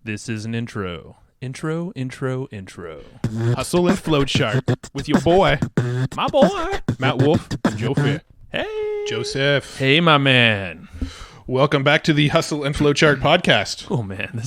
This is an intro. Intro. Hustle and Float Chart with your boy, My boy. Matt Wolf and Joe Fair. Hey. Joseph. Hey, my man. Welcome back to the Hustle and Float Chart podcast. Oh, man.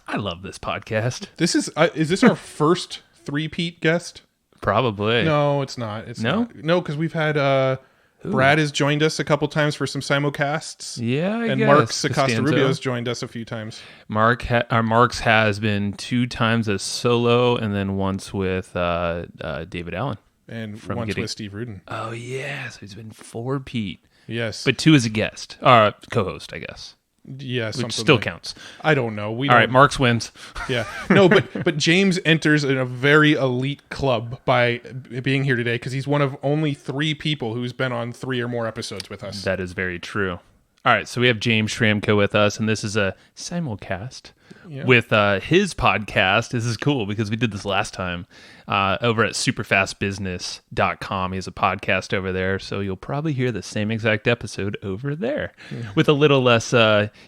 I love this podcast. This is this our first three-peat guest? Probably. No, it's not. It's No? not. No, because we've had Brad has joined us a couple times for some simulcasts. Yeah, I and guess. Mark Acosta Costanzo. Rubio has joined us a few times. Mark's has been 2 times as solo and then once with David Allen. And once with Steve Rudin. Oh, yeah. So he's been 4 Pete. Yes. But 2 as a guest. Co-host, I guess. Yeah, Which still counts. I don't know. All right, Mark's wins. Yeah. No, but James enters in a very elite club by being here today because he's one of only 3 people who's been on 3 or more episodes with us. That is very true. All right, so we have James Shcramko with us, and this is a simulcast with his podcast. This is cool because we did this last time over at superfastbusiness.com. He has a podcast over there, so you'll probably hear the same exact episode over there with a little less.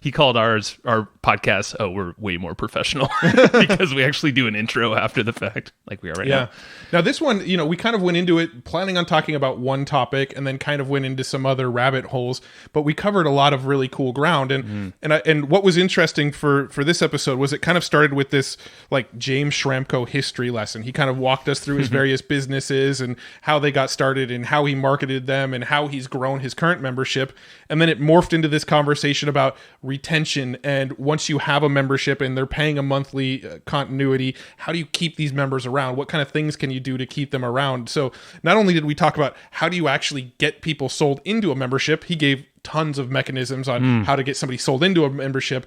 He called our podcast, we're way more professional because we actually do an intro after the fact, like we are right now. Now, this one, we kind of went into it planning on talking about one topic and then kind of went into some other rabbit holes, but we covered a lot of really cool ground. And what was interesting for this episode was it kind of started with this like James Shcramko history lesson. He kind of walked us through his various businesses and how they got started and how he marketed them and how he's grown his current membership. And then it morphed into this conversation about retention. And once you have a membership and they're paying a monthly continuity, how do you keep these members around? What kind of things can you do to keep them around? So not only did we talk about how do you actually get people sold into a membership, he gave tons of mechanisms on how to get somebody sold into a membership,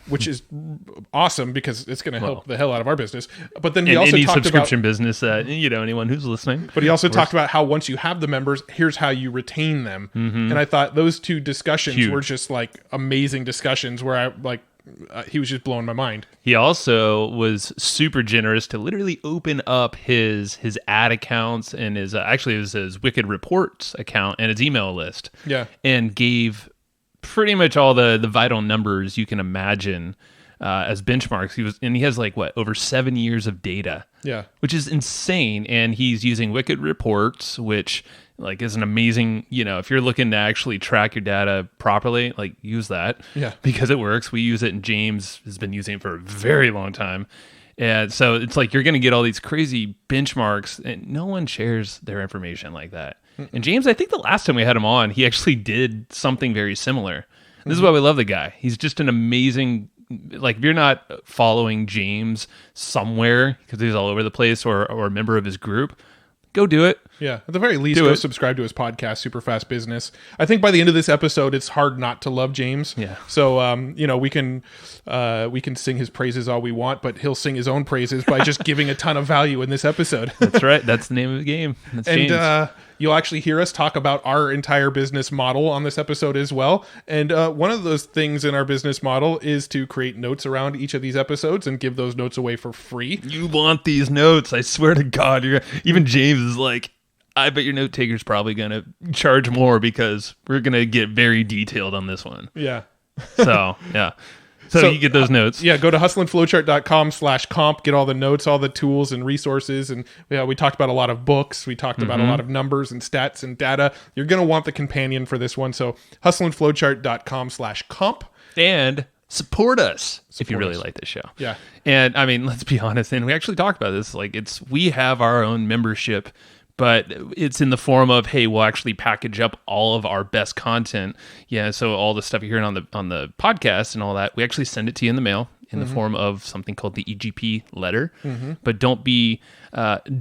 which is awesome because it's going to help the hell out of our business. But then he also any talked subscription about business that anyone who's listening. But he also talked about how once you have the members, here's how you retain them. And I thought those 2 discussions were just like amazing discussions where he was just blowing my mind. He also was super generous to literally open up his ad accounts and his his Wicked Reports account and his email list. Yeah. And gave pretty much all the vital numbers you can imagine as benchmarks. He has over 7 years of data. Yeah. Which is insane. And he's using Wicked Reports, which is an amazing, if you're looking to actually track your data properly, use that. Yeah. Because it works. We use it and James has been using it for a very long time. And so it's you're going to get all these crazy benchmarks and no one shares their information like that. And James, I think the last time we had him on, he actually did something very similar. This is why we love the guy. He's just an amazing, if you're not following James somewhere because he's all over the place or a member of his group, go do it. Yeah, at the very least, go subscribe to his podcast, Super Fast Business. I think by the end of this episode, it's hard not to love James. Yeah. So, we can sing his praises all we want, but he'll sing his own praises by just giving a ton of value in this episode. That's right. That's the name of the game. That's James. And you'll actually hear us talk about our entire business model on this episode as well. And one of those things in our business model is to create notes around each of these episodes and give those notes away for free. You want these notes. I swear to God. Even James is I bet your note taker's probably going to charge more because we're going to get very detailed on this one. Yeah. So, yeah. So you get those notes. Yeah, go to hustleandflowchart.com/comp, get all the notes, all the tools and resources. And we talked about a lot of books. We talked about a lot of numbers and stats and data. You're going to want the companion for this one. So hustleandflowchart.com/comp. And support us if you really like this show. Yeah. And I mean, let's be honest. And we actually talked about this. We have our own membership, but it's in the form of, hey, we'll actually package up all of our best content. Yeah, so all the stuff you're hearing on the podcast and all that, we actually send it to you in the mail in the form of something called the EGP letter. But don't be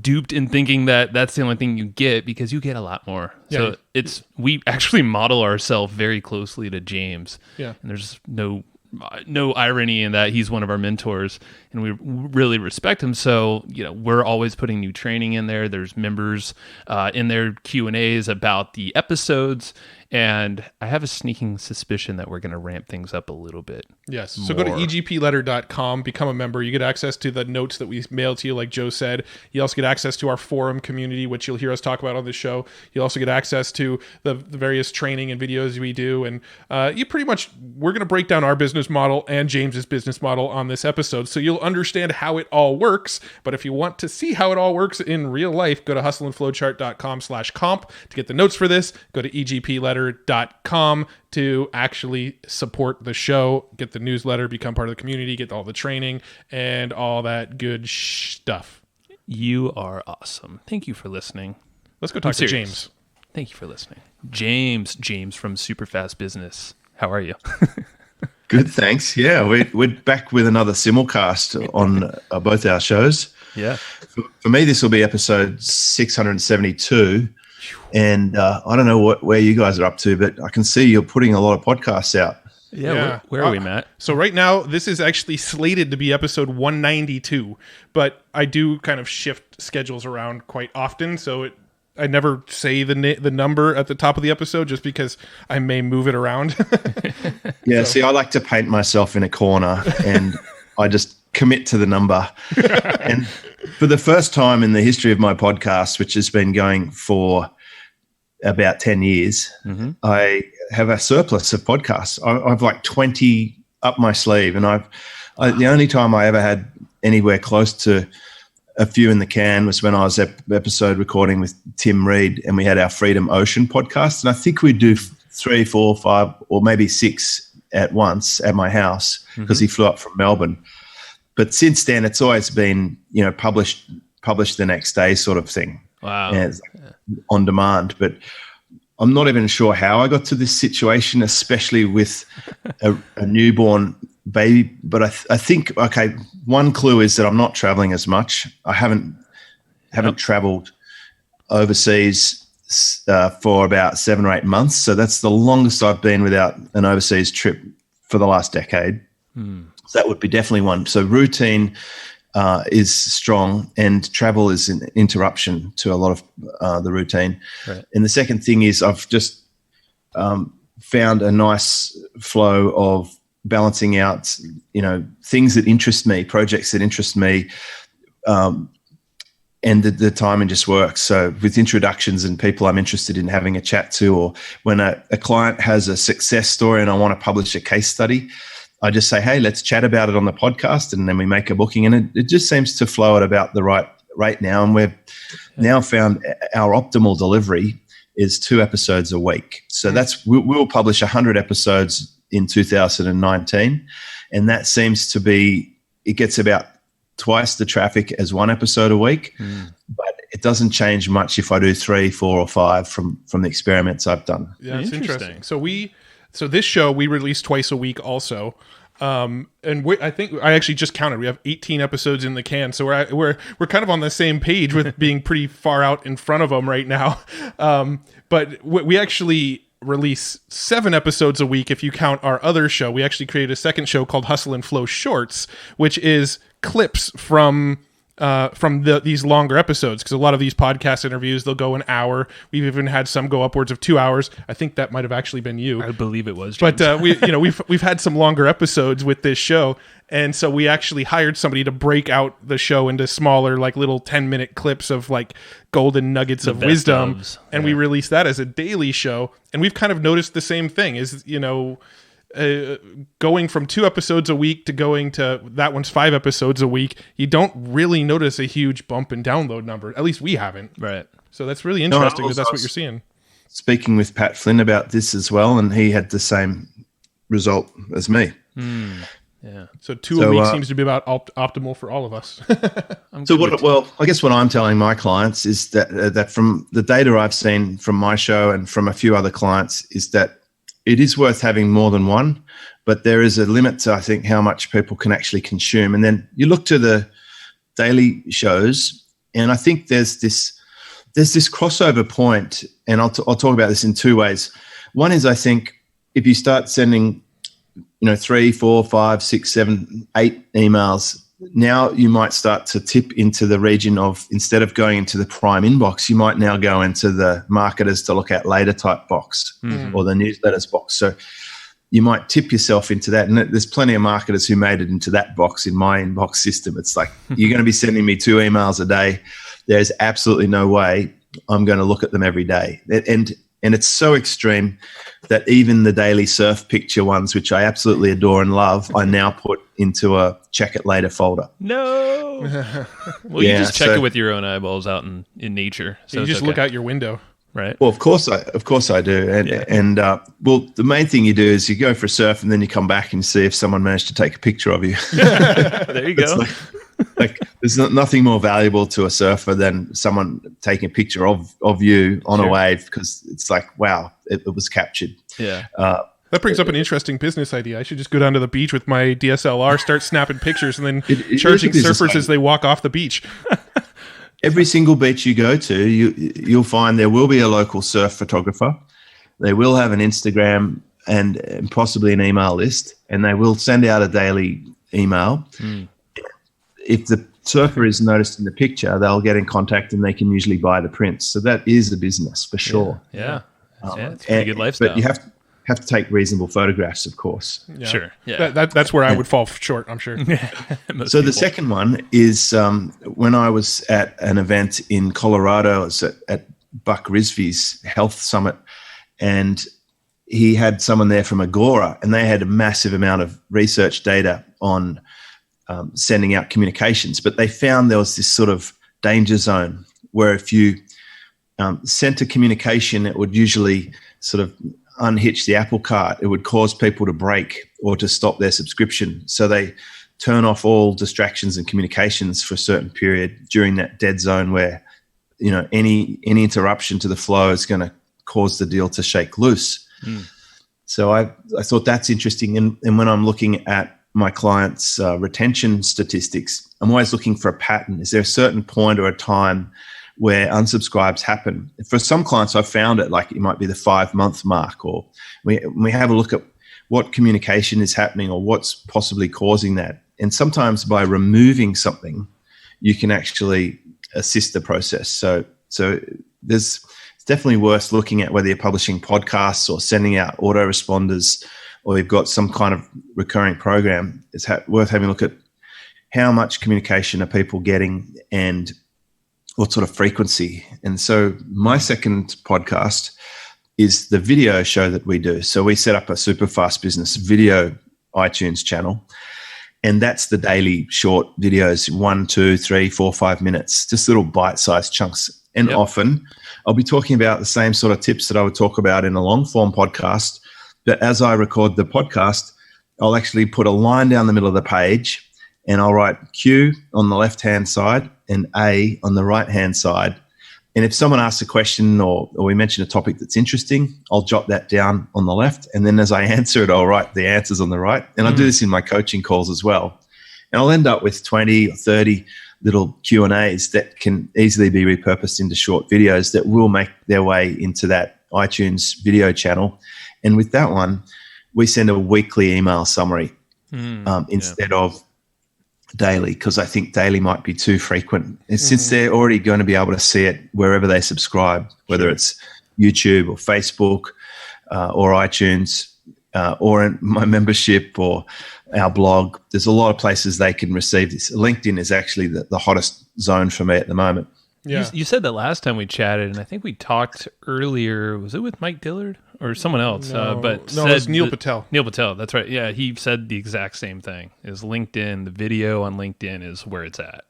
duped in thinking that that's the only thing you get because you get a lot more. Yeah. So we actually model ourselves very closely to James. Yeah. And there's no irony in that he's one of our mentors and we really respect him. So, we're always putting new training in there. There's members in their Q&As about the episodes. And I have a sneaking suspicion that we're going to ramp things up a little bit. Yes. So go to egpletter.com, become a member. You get access to the notes that we mail to you, like Joe said. You also get access to our forum community, which you'll hear us talk about on this show. You'll also get access to the various training and videos we do. And we're going to break down our business model and James's business model on this episode. So you'll understand how it all works. But if you want to see how it all works in real life, go to hustleandflowchart.com/comp to get the notes for this. Go to egpletter.com to actually support the show, get the newsletter, become part of the community, get all the training and all that good stuff. You are awesome. Thank you for listening. Let's go talk to James. Thank you for listening. James from Superfast Business. How are you? Good, thanks. Yeah, we're back with another simulcast on both our shows. Yeah. For me, this will be episode 672. And I don't know where you guys are up to, but I can see you're putting a lot of podcasts out. Yeah. Where are we, Matt? So right now, this is actually slated to be episode 192, but I do kind of shift schedules around quite often. So I never say the number at the top of the episode just because I may move it around. Yeah, see, I like to paint myself in a corner and I just commit to the number. And for the first time in the history of my podcast, which has been going for about 10 years, I have a surplus of podcasts. I've like 20 up my sleeve, and the only time I ever had anywhere close to a few in the can was when I was episode recording with Tim Reed, and we had our Freedom Ocean podcast, and I think we'd do 3, 4, 5, or maybe 6 at once at my house because he flew up from Melbourne. But since then, it's always been, published the next day sort of thing. Wow. And it's on demand. But I'm not even sure how I got to this situation, especially with a newborn baby. But I think, okay, one clue is that I'm not traveling as much. I haven't traveled overseas for about 7 or 8 months. So that's the longest I've been without an overseas trip for the last decade. So that would be definitely one. So routine is strong, and travel is an interruption to a lot of the routine. Right. And the second thing is I've just found a nice flow of balancing out, things that interest me, projects that interest me, and the timing just works. So with introductions and people I'm interested in having a chat to, or when a client has a success story and I want to publish a case study, I just say, hey, let's chat about it on the podcast, and then we make a booking. And it just seems to flow at about the right rate now. And we've now found our optimal delivery is 2 episodes a week. So we'll publish 100 episodes in 2019. And that seems to be, it gets about twice the traffic as 1 episode a week. But it doesn't change much if I do 3, 4, or 5 from the experiments I've done. Yeah, it's interesting. So this show we release twice a week also. And I think I actually just counted. We have 18 episodes in the can, so we're kind of on the same page with being pretty far out in front of them right now. But we actually release 7 episodes a week if you count our other show. We actually created a second show called Hustle and Flow Shorts, which is clips from these longer episodes, because a lot of these podcast interviews, they'll go an hour. We've even had some go upwards of 2 hours. I think that might have actually been you. I believe it was, James. But we've had some longer episodes with this show, and so we actually hired somebody to break out the show into smaller, like little 10-minute clips of like golden nuggets of wisdom, and we released that as a daily show. And we've kind of noticed the same thing: is going from 2 episodes a week to going to that one's 5 episodes a week, you don't really notice a huge bump in download number. At least we haven't. Right. So that's really interesting because that's what you're seeing. Speaking with Pat Flynn about this as well, and he had the same result as me. Yeah. So 2 a week seems to be about optimal for all of us. I guess what I'm telling my clients is that from the data I've seen from my show and from a few other clients is that it is worth having more than one, but there is a limit to, I think, how much people can actually consume. And then you look to the daily shows, and I think there's this crossover point, and I'll talk about this in 2 ways. One is, I think, if you start sending 3, 4, 5, 6, 7, 8 emails now you might start to tip into the region of, instead of going into the prime inbox, you might now go into the marketers to look at later type box or the newsletters box. So you might tip yourself into that. And there's plenty of marketers who made it into that box in my inbox system. It's like, you're going to be sending me 2 emails a day. There's absolutely no way I'm going to look at them every day. And it's so extreme that even the daily surf picture ones, which I absolutely adore and love, I now put into a check it later folder. No. Well, you just check it with your own eyeballs out in nature. So you just look out your window. Right. Well, of course I do. And well, the main thing you do is you go for a surf and then you come back and see if someone managed to take a picture of you. There you go. Like there's nothing more valuable to a surfer than someone taking a picture of you on a wave, because it's like, wow, it was captured. Yeah. That brings up an interesting business idea. I should just go down to the beach with my DSLR, start snapping pictures, and then charging surfers as they walk off the beach. Every single beach you go to, you'll find there will be a local surf photographer. They will have an Instagram and possibly an email list, and they will send out a daily email. If the surfer is noticed in the picture, they'll get in contact and they can usually buy the prints. So that is a business for sure. Yeah. It's a pretty good lifestyle. But you have to take reasonable photographs, of course. Yeah. Sure. Yeah. That's where I would fall short, I'm sure. So the second one is when I was at an event in Colorado, I was at Buck Rizvi's Health Summit, and he had someone there from Agora, and they had a massive amount of research data on sending out communications. But they found there was this sort of danger zone where if you sent a communication, it would usually sort of unhitch the apple cart. It would cause people to break or to stop their subscription. So they turn off all distractions and communications for a certain period during that dead zone where, any interruption to the flow is going to cause the deal to shake loose. So I thought that's interesting. And when I'm looking at my clients' retention statistics, I'm always looking for a pattern. Is there a certain point or a time where unsubscribes happen? For some clients, I've found it like it might be the 5-month mark, or we have a look at what communication is happening or what's possibly causing that. And sometimes by removing something, you can actually assist the process. So it's definitely worth looking at whether you're publishing podcasts or sending out autoresponders, or you've got some kind of recurring program. It's worth having a look at how much communication are people getting and what sort of frequency. And so my second podcast is the video show that we do. So we set up a super fast business video iTunes channel, and that's the daily short videos, 1, 2, 3, 4, 5 minutes, just little bite-sized chunks. And often I'll be talking about the same sort of tips that I would talk about in a long-form podcast. But as I record the podcast, I'll actually put a line down the middle of the page, and I'll write Q on the left-hand side and A on the right-hand side. And if someone asks a question or we mention a topic that's interesting, I'll jot that down on the left. And then as I answer it, I'll write the answers on the right. And I do this in my coaching calls as well. And I'll end up with 20 or 30 little Q&As that can easily be repurposed into short videos that will make their way into that iTunes video channel. And with that one, we send a weekly email summary instead of daily, because I think daily might be too frequent. And since they're already going to be able to see it wherever they subscribe, whether it's YouTube or Facebook or iTunes or in my membership or our blog, there's a lot of places they can receive this. LinkedIn is actually the hottest zone for me at the moment. Yeah. You said that last time we chatted, and I think we talked earlier. Was it with Mike Dillard or someone else? No, it was Neil Patel. Neil Patel, that's right. Yeah, he said the exact same thing. Is LinkedIn, the video on LinkedIn is where it's at.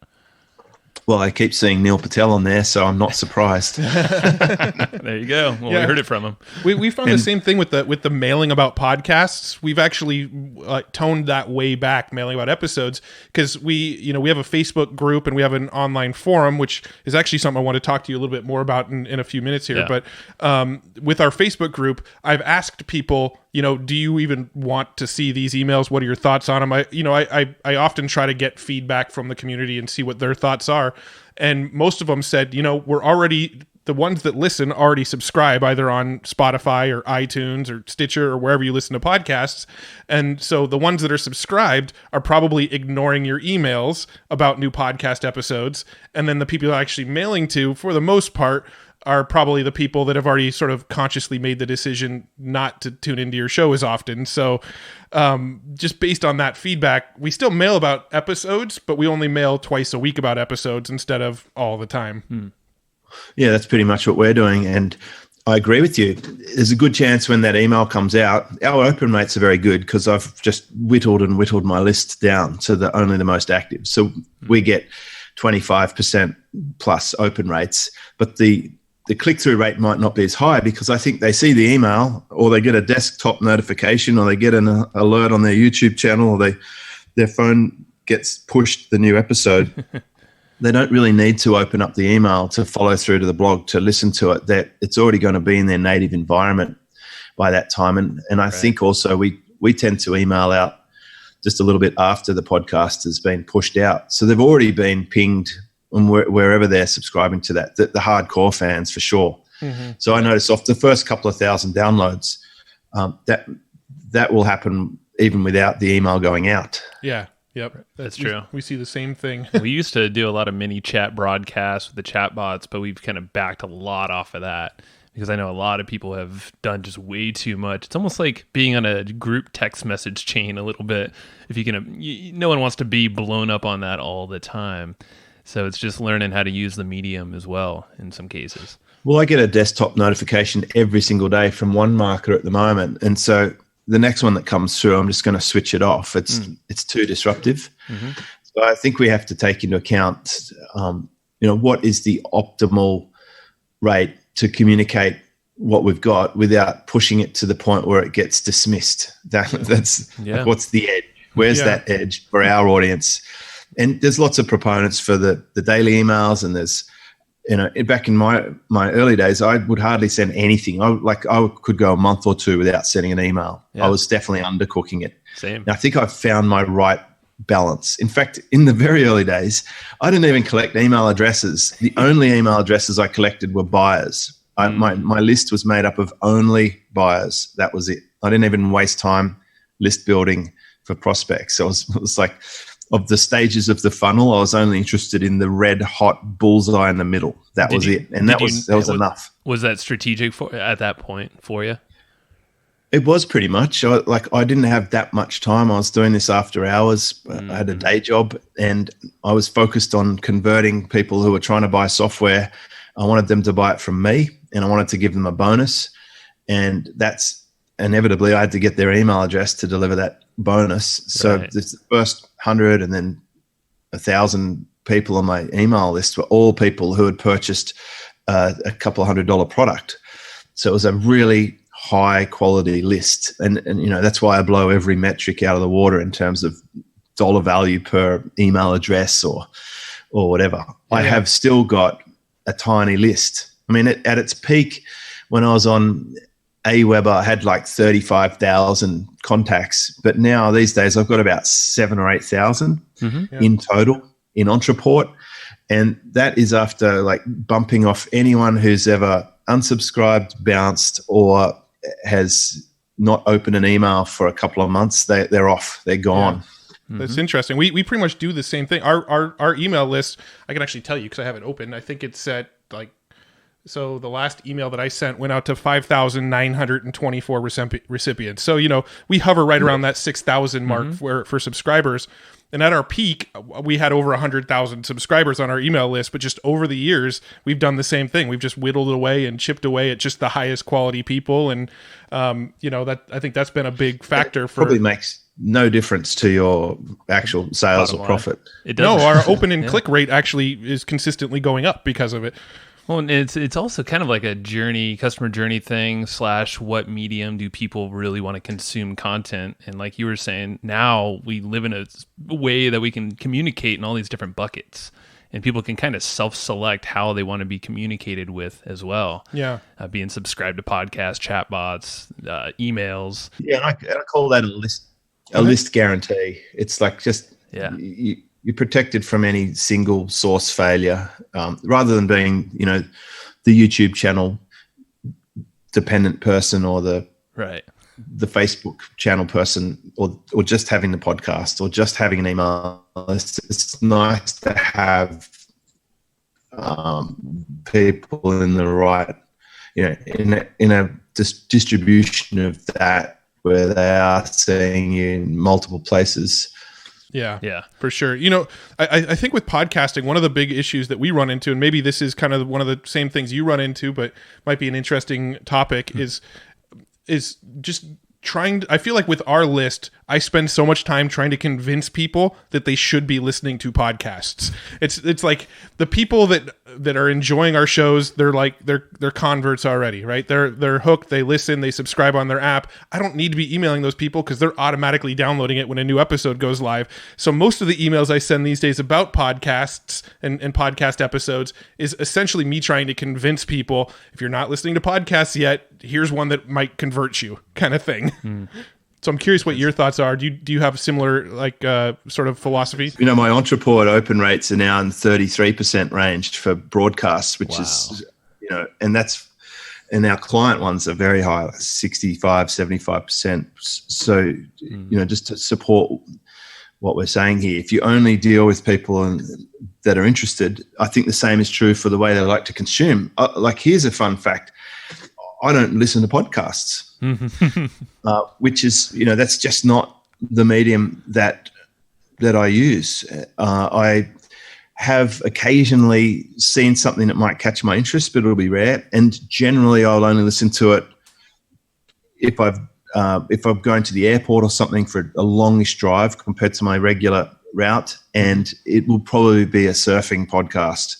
Well, I keep seeing Neil Patel on there, so I'm not surprised. There you go. Well, we heard it from him. We found the same thing with the mailing about podcasts. We've actually toned that way back, mailing about episodes, because we have a Facebook group and we have an online forum, which is actually something I want to talk to you a little bit more about in a few minutes here. Yeah. But with our Facebook group, I've asked people, do you even want to see these emails? What are your thoughts on them? I often try to get feedback from the community and see what their thoughts are. And most of them said, we're already the ones that listen already subscribe either on Spotify or iTunes or Stitcher or wherever you listen to podcasts. And so the ones that are subscribed are probably ignoring your emails about new podcast episodes. And then the people you're actually mailing to, for the most part, are probably the people that have already sort of consciously made the decision not to tune into your show as often. So just based on that feedback, we still mail about episodes, but we only mail twice a week about episodes instead of all the time. Yeah, that's pretty much what we're doing. And I agree with you. There's a good chance when that email comes out, our open rates are very good because I've just whittled my list down to only the most active. So we get 25% plus open rates, but the click-through rate might not be as high because I think they see the email or they get a desktop notification or they get an alert on their YouTube channel or their phone gets pushed the new episode. They don't really need to open up the email to follow through to the blog to listen to it. That it's already going to be in their native environment by that time. And I think also we tend to email out just a little bit after the podcast has been pushed out. So they've already been pinged on wherever they're subscribing to that, the hardcore fans for sure. Mm-hmm. So I noticed off the first couple of thousand downloads, that will happen even without the email going out. Yeah. Yep. That's true. We see the same thing. We used to do a lot of mini chat broadcasts with the chat bots, but we've kind of backed a lot off of that because I know a lot of people have done just way too much. It's almost like being on a group text message chain a little bit. If you can, no one wants to be blown up on that all the time. So it's just learning how to use the medium as well in some cases. Well, I get a desktop notification every single day from one marketer at the moment. And so the next one that comes through, I'm just going to switch it off. It's too disruptive. Mm-hmm. So I think we have to take into account, what is the optimal rate to communicate what we've got without pushing it to the point where it gets dismissed. That's like, what's the edge? Where's that edge for our audience? And there's lots of proponents for the daily emails, and there's, back in my early days, I would hardly send anything. I could go a month or two without sending an email. Yeah. I was definitely undercooking it. Same. And I think I've found my right balance. In fact, in the very early days, I didn't even collect email addresses. The only email addresses I collected were buyers. My list was made up of only buyers. That was it. I didn't even waste time list building for prospects. So it was like, of the stages of the funnel, I was only interested in the red hot bullseye in the middle. That was it. And that was enough. Was that strategic at that point for you? It was pretty much. I didn't have that much time. I was doing this after hours. Mm-hmm. I had a day job and I was focused on converting people who were trying to buy software. I wanted them to buy it from me and I wanted to give them a bonus. And that's inevitably I had to get their email address to deliver that bonus. So the first 100 and then 1,000 people on my email list were all people who had purchased a couple of $100 product. So it was a really high quality list. And that's why I blow every metric out of the water in terms of dollar value per email address or whatever. Yeah. I have still got a tiny list. I mean, at its peak, when I was on Aweber, I had like 35,000 contacts, but now these days I've got about 7,000 or 8,000 in total in Entreport. And that is after like bumping off anyone who's ever unsubscribed, bounced, or has not opened an email for a couple of months. They're off. They're gone. Yeah. That's interesting. We pretty much do the same thing. Our email list, I can actually tell you because I have it open. I think it's at so the last email that I sent went out to 5,924 recipients. So, we hover right around that 6,000 mark for subscribers. And at our peak, we had over 100,000 subscribers on our email list. But just over the years, we've done the same thing. We've just whittled away and chipped away at just the highest quality people. And, that I think that's been a big factor for... Probably makes no difference to your actual sales or profit. It does. No, our open and click rate actually is consistently going up because of it. Well, and it's also kind of like a customer journey thing / what medium do people really want to consume content? And like you were saying, now we live in a way that we can communicate in all these different buckets. And people can kind of self-select how they want to be communicated with as well. Yeah. Being subscribed to podcasts, chatbots, emails. Yeah, and I call that a list guarantee. It's like just... Yeah. You're protected from any single source failure, rather than being, the YouTube channel dependent person or the Facebook channel person, or just having the podcast or just having an email. It's nice to have people in the right, in a distribution of that where they are seeing you in multiple places. Yeah, for sure. I think with podcasting, one of the big issues that we run into, and maybe this is kind of one of the same things you run into, but might be an interesting topic, is just trying to, I feel like with our list, I spend so much time trying to convince people that they should be listening to podcasts. It's like the people that are enjoying our shows, they're converts already, right? They're hooked, they listen, they subscribe on their app. I don't need to be emailing those people because they're automatically downloading it when a new episode goes live. So most of the emails I send these days about podcasts and podcast episodes is essentially me trying to convince people, if you're not listening to podcasts yet, here's one that might convert you, kind of thing. So I'm curious what your thoughts are. Do you have similar sort of philosophy? My Entreport open rates are now in 33% range for broadcasts, which is, and our client ones are very high, like 65, 75%. So, just to support what we're saying here, if you only deal with people that are interested, I think the same is true for the way they like to consume. Here's a fun fact. I don't listen to podcasts, which is, that's just not the medium that I use. I have occasionally seen something that might catch my interest, but it'll be rare. And generally, I'll only listen to it if I'm going to the airport or something for a longish drive compared to my regular route. And it will probably be a surfing podcast.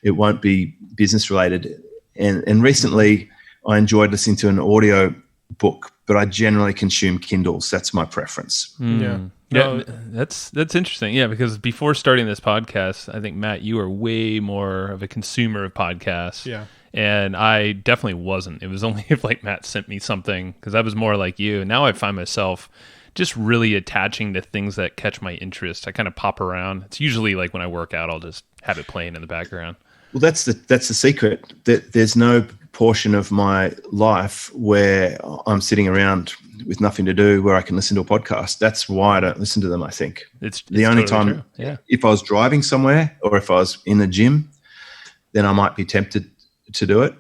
It won't be business related. And recently, I enjoyed listening to an audio book, but I generally consume Kindles. That's my preference. That's interesting. Yeah, because before starting this podcast, I think, Matt, you were way more of a consumer of podcasts. Yeah. And I definitely wasn't. It was only if Matt sent me something, because I was more like you. And now I find myself just really attaching to things that catch my interest. I kind of pop around. It's usually when I work out, I'll just have it playing in the background. Well, that's the secret. There's no portion of my life where I'm sitting around with nothing to do where I can listen to a podcast. That's why I don't listen to them, I think. It's the only totally time, true. Yeah. If I was driving somewhere or if I was in the gym, then I might be tempted to do it.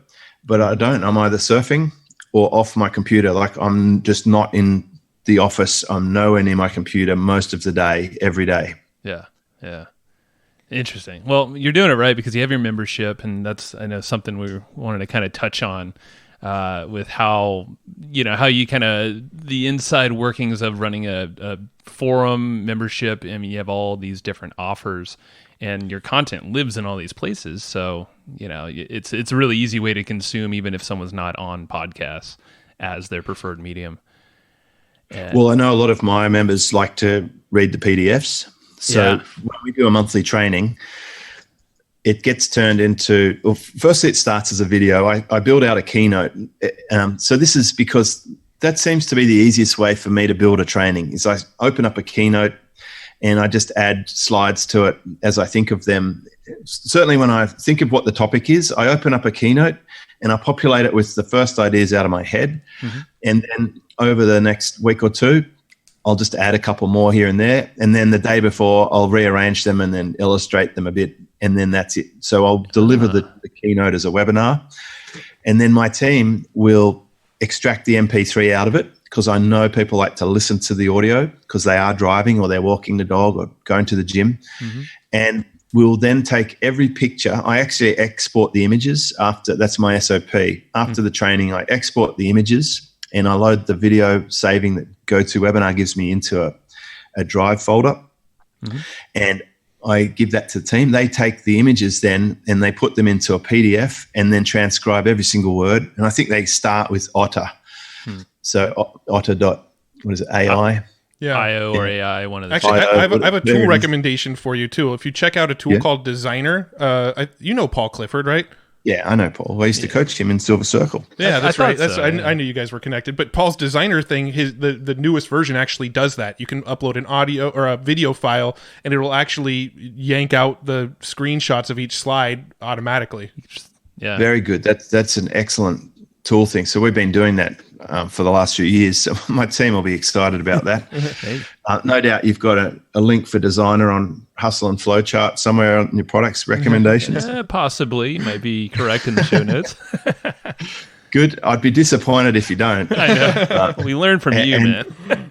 But I don't. I'm either surfing or off my computer. I'm just not in the office. I'm nowhere near my computer most of the day, every day. Yeah, yeah. Interesting. Well, you're doing it right because you have your membership, and that's, I know, something we wanted to kind of touch on with how you kind of the inside workings of running a forum membership. I mean, you have all these different offers, and your content lives in all these places. So, it's a really easy way to consume, even if someone's not on podcasts as their preferred medium. Well, I know a lot of my members like to read the PDFs. So when we do a monthly training, it gets turned into, well, firstly, it starts as a video. I build out a keynote. So this is because that seems to be the easiest way for me to build a training is I open up a keynote and I just add slides to it as I think of them. Certainly when I think of what the topic is, I open up a keynote and I populate it with the first ideas out of my head. Mm-hmm. And then over the next week or two, I'll just add a couple more here and there. And then the day before, I'll rearrange them and then illustrate them a bit. And then that's it. So I'll deliver the keynote as a webinar. And then my team will extract the MP3 out of it because I know people like to listen to the audio because they are driving or they're walking the dog or going to the gym. Mm-hmm. And we'll then take every picture. I actually export the images after, that's my SOP. After the training, I export the images and I load the video saving that GoToWebinar gives me into a Drive folder. Mm-hmm. And I give that to the team. They take the images then and they put them into a PDF and then transcribe every single word. And I think they start with Otter. So Otter.ai. Yeah. IO or AI, one of the Actually, I have a tool recommendation for you too. If you check out a tool called Designer, Paul Clifford, right? Yeah, I know Paul. I used to coach him in Silver Circle. Yeah, that's right. I knew you guys were connected. But Paul's Designer thing, the newest version actually does that. You can upload an audio or a video file, and it will actually yank out the screenshots of each slide automatically. Yeah. Very good. That's an excellent tool thing. So we've been doing that for the last few years. So my team will be excited about that. No doubt you've got a link for Designer on Hustle and Flowchart somewhere on your products recommendations. Possibly. You might be correct in the show notes. Good. I'd be disappointed if you don't. I know. We learn from you, man.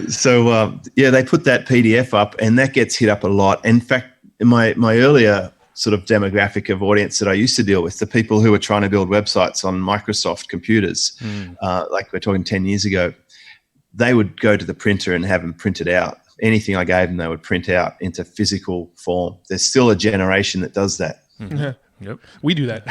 So, they put that PDF up, and that gets hit up a lot. In fact, my earlier sort of demographic of audience that I used to deal with, the people who were trying to build websites on Microsoft computers, like we're talking 10 years ago, they would go to the printer and have them printed out. Anything I gave them, they would print out into physical form. There's still a generation that does that. Mm-hmm. Yep. We do that.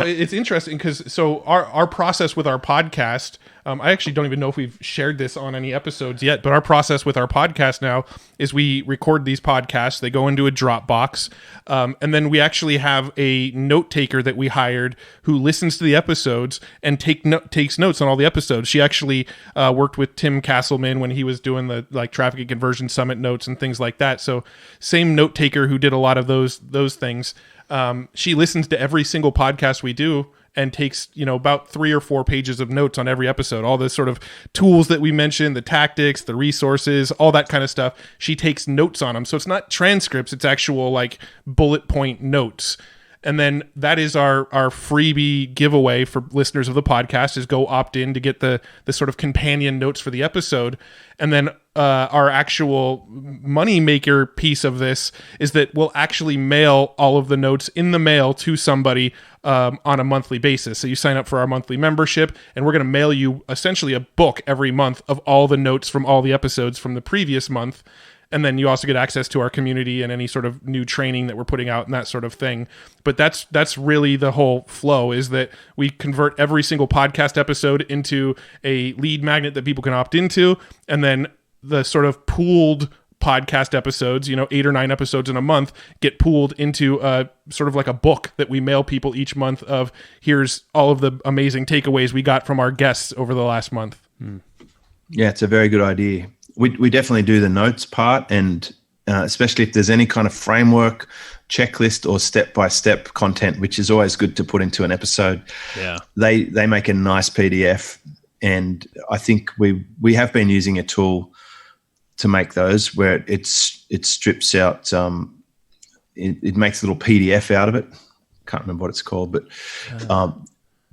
It's interesting because our process with our podcast, I actually don't even know if we've shared this on any episodes yet, but our process with our podcast now is we record these podcasts, they go into a Dropbox, and then we actually have a note taker that we hired who listens to the episodes and takes notes on all the episodes. She actually worked with Tim Castleman when he was doing the traffic and conversion summit notes and things like that. So same note taker who did a lot of those things. She listens to every single podcast we do and takes, about 3 or 4 pages of notes on every episode. All the sort of tools that we mentioned, the tactics, the resources, all that kind of stuff. She takes notes on them. So it's not transcripts, it's actual bullet point notes. And then that is our freebie giveaway for listeners of the podcast, is go opt in to get the sort of companion notes for the episode. And then our actual money maker piece of this is that we'll actually mail all of the notes in the mail to somebody on a monthly basis. So you sign up for our monthly membership, and we're going to mail you essentially a book every month of all the notes from all the episodes from the previous month. And then you also get access to our community and any sort of new training that we're putting out and that sort of thing. But that's really the whole flow, is that we convert every single podcast episode into a lead magnet that people can opt into. And then the sort of pooled podcast episodes, 8 or 9 episodes in a month, get pooled into sort of like a book that we mail people each month of, here's all of the amazing takeaways we got from our guests over the last month. Yeah, it's a very good idea. We definitely do the notes part, and especially if there's any kind of framework, checklist, or step-by-step content, which is always good to put into an episode. Yeah, they make a nice PDF, and I think we have been using a tool to make those where it strips out. It makes a little PDF out of it. Can't remember what it's called, but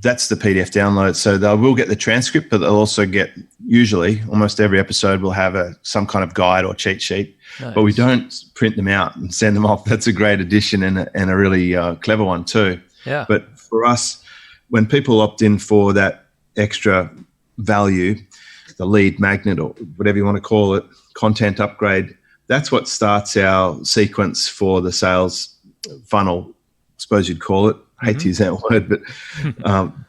that's the PDF download. So they will get the transcript, but they'll also get, usually almost every episode will have some kind of guide or cheat sheet. Nice. But we don't print them out and send them off. That's a great addition and a really clever one too. Yeah. But for us, when people opt in for that extra value, the lead magnet or whatever you want to call it, content upgrade, that's what starts our sequence for the sales funnel, I suppose you'd call it. I hate to use that word, but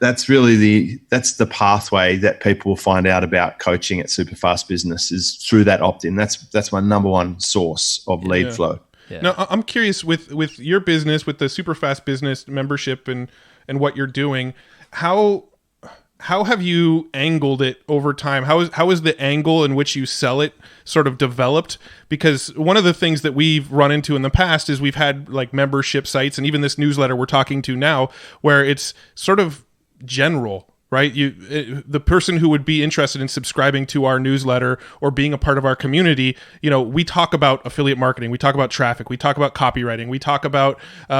that's really the pathway that people will find out about coaching at Superfast Business, is through that opt-in. That's my number one source of lead flow. Yeah. Now, I'm curious with your business, with the Superfast Business membership and what you're doing, how have you angled it over time? How is the angle in which you sell it sort of developed? Because one of the things that we've run into in the past is we've had membership sites, and even this newsletter we're talking to now, where it's sort of general, right? The person who would be interested in subscribing to our newsletter or being a part of our community, we talk about affiliate marketing, we talk about traffic, we talk about copywriting, we talk about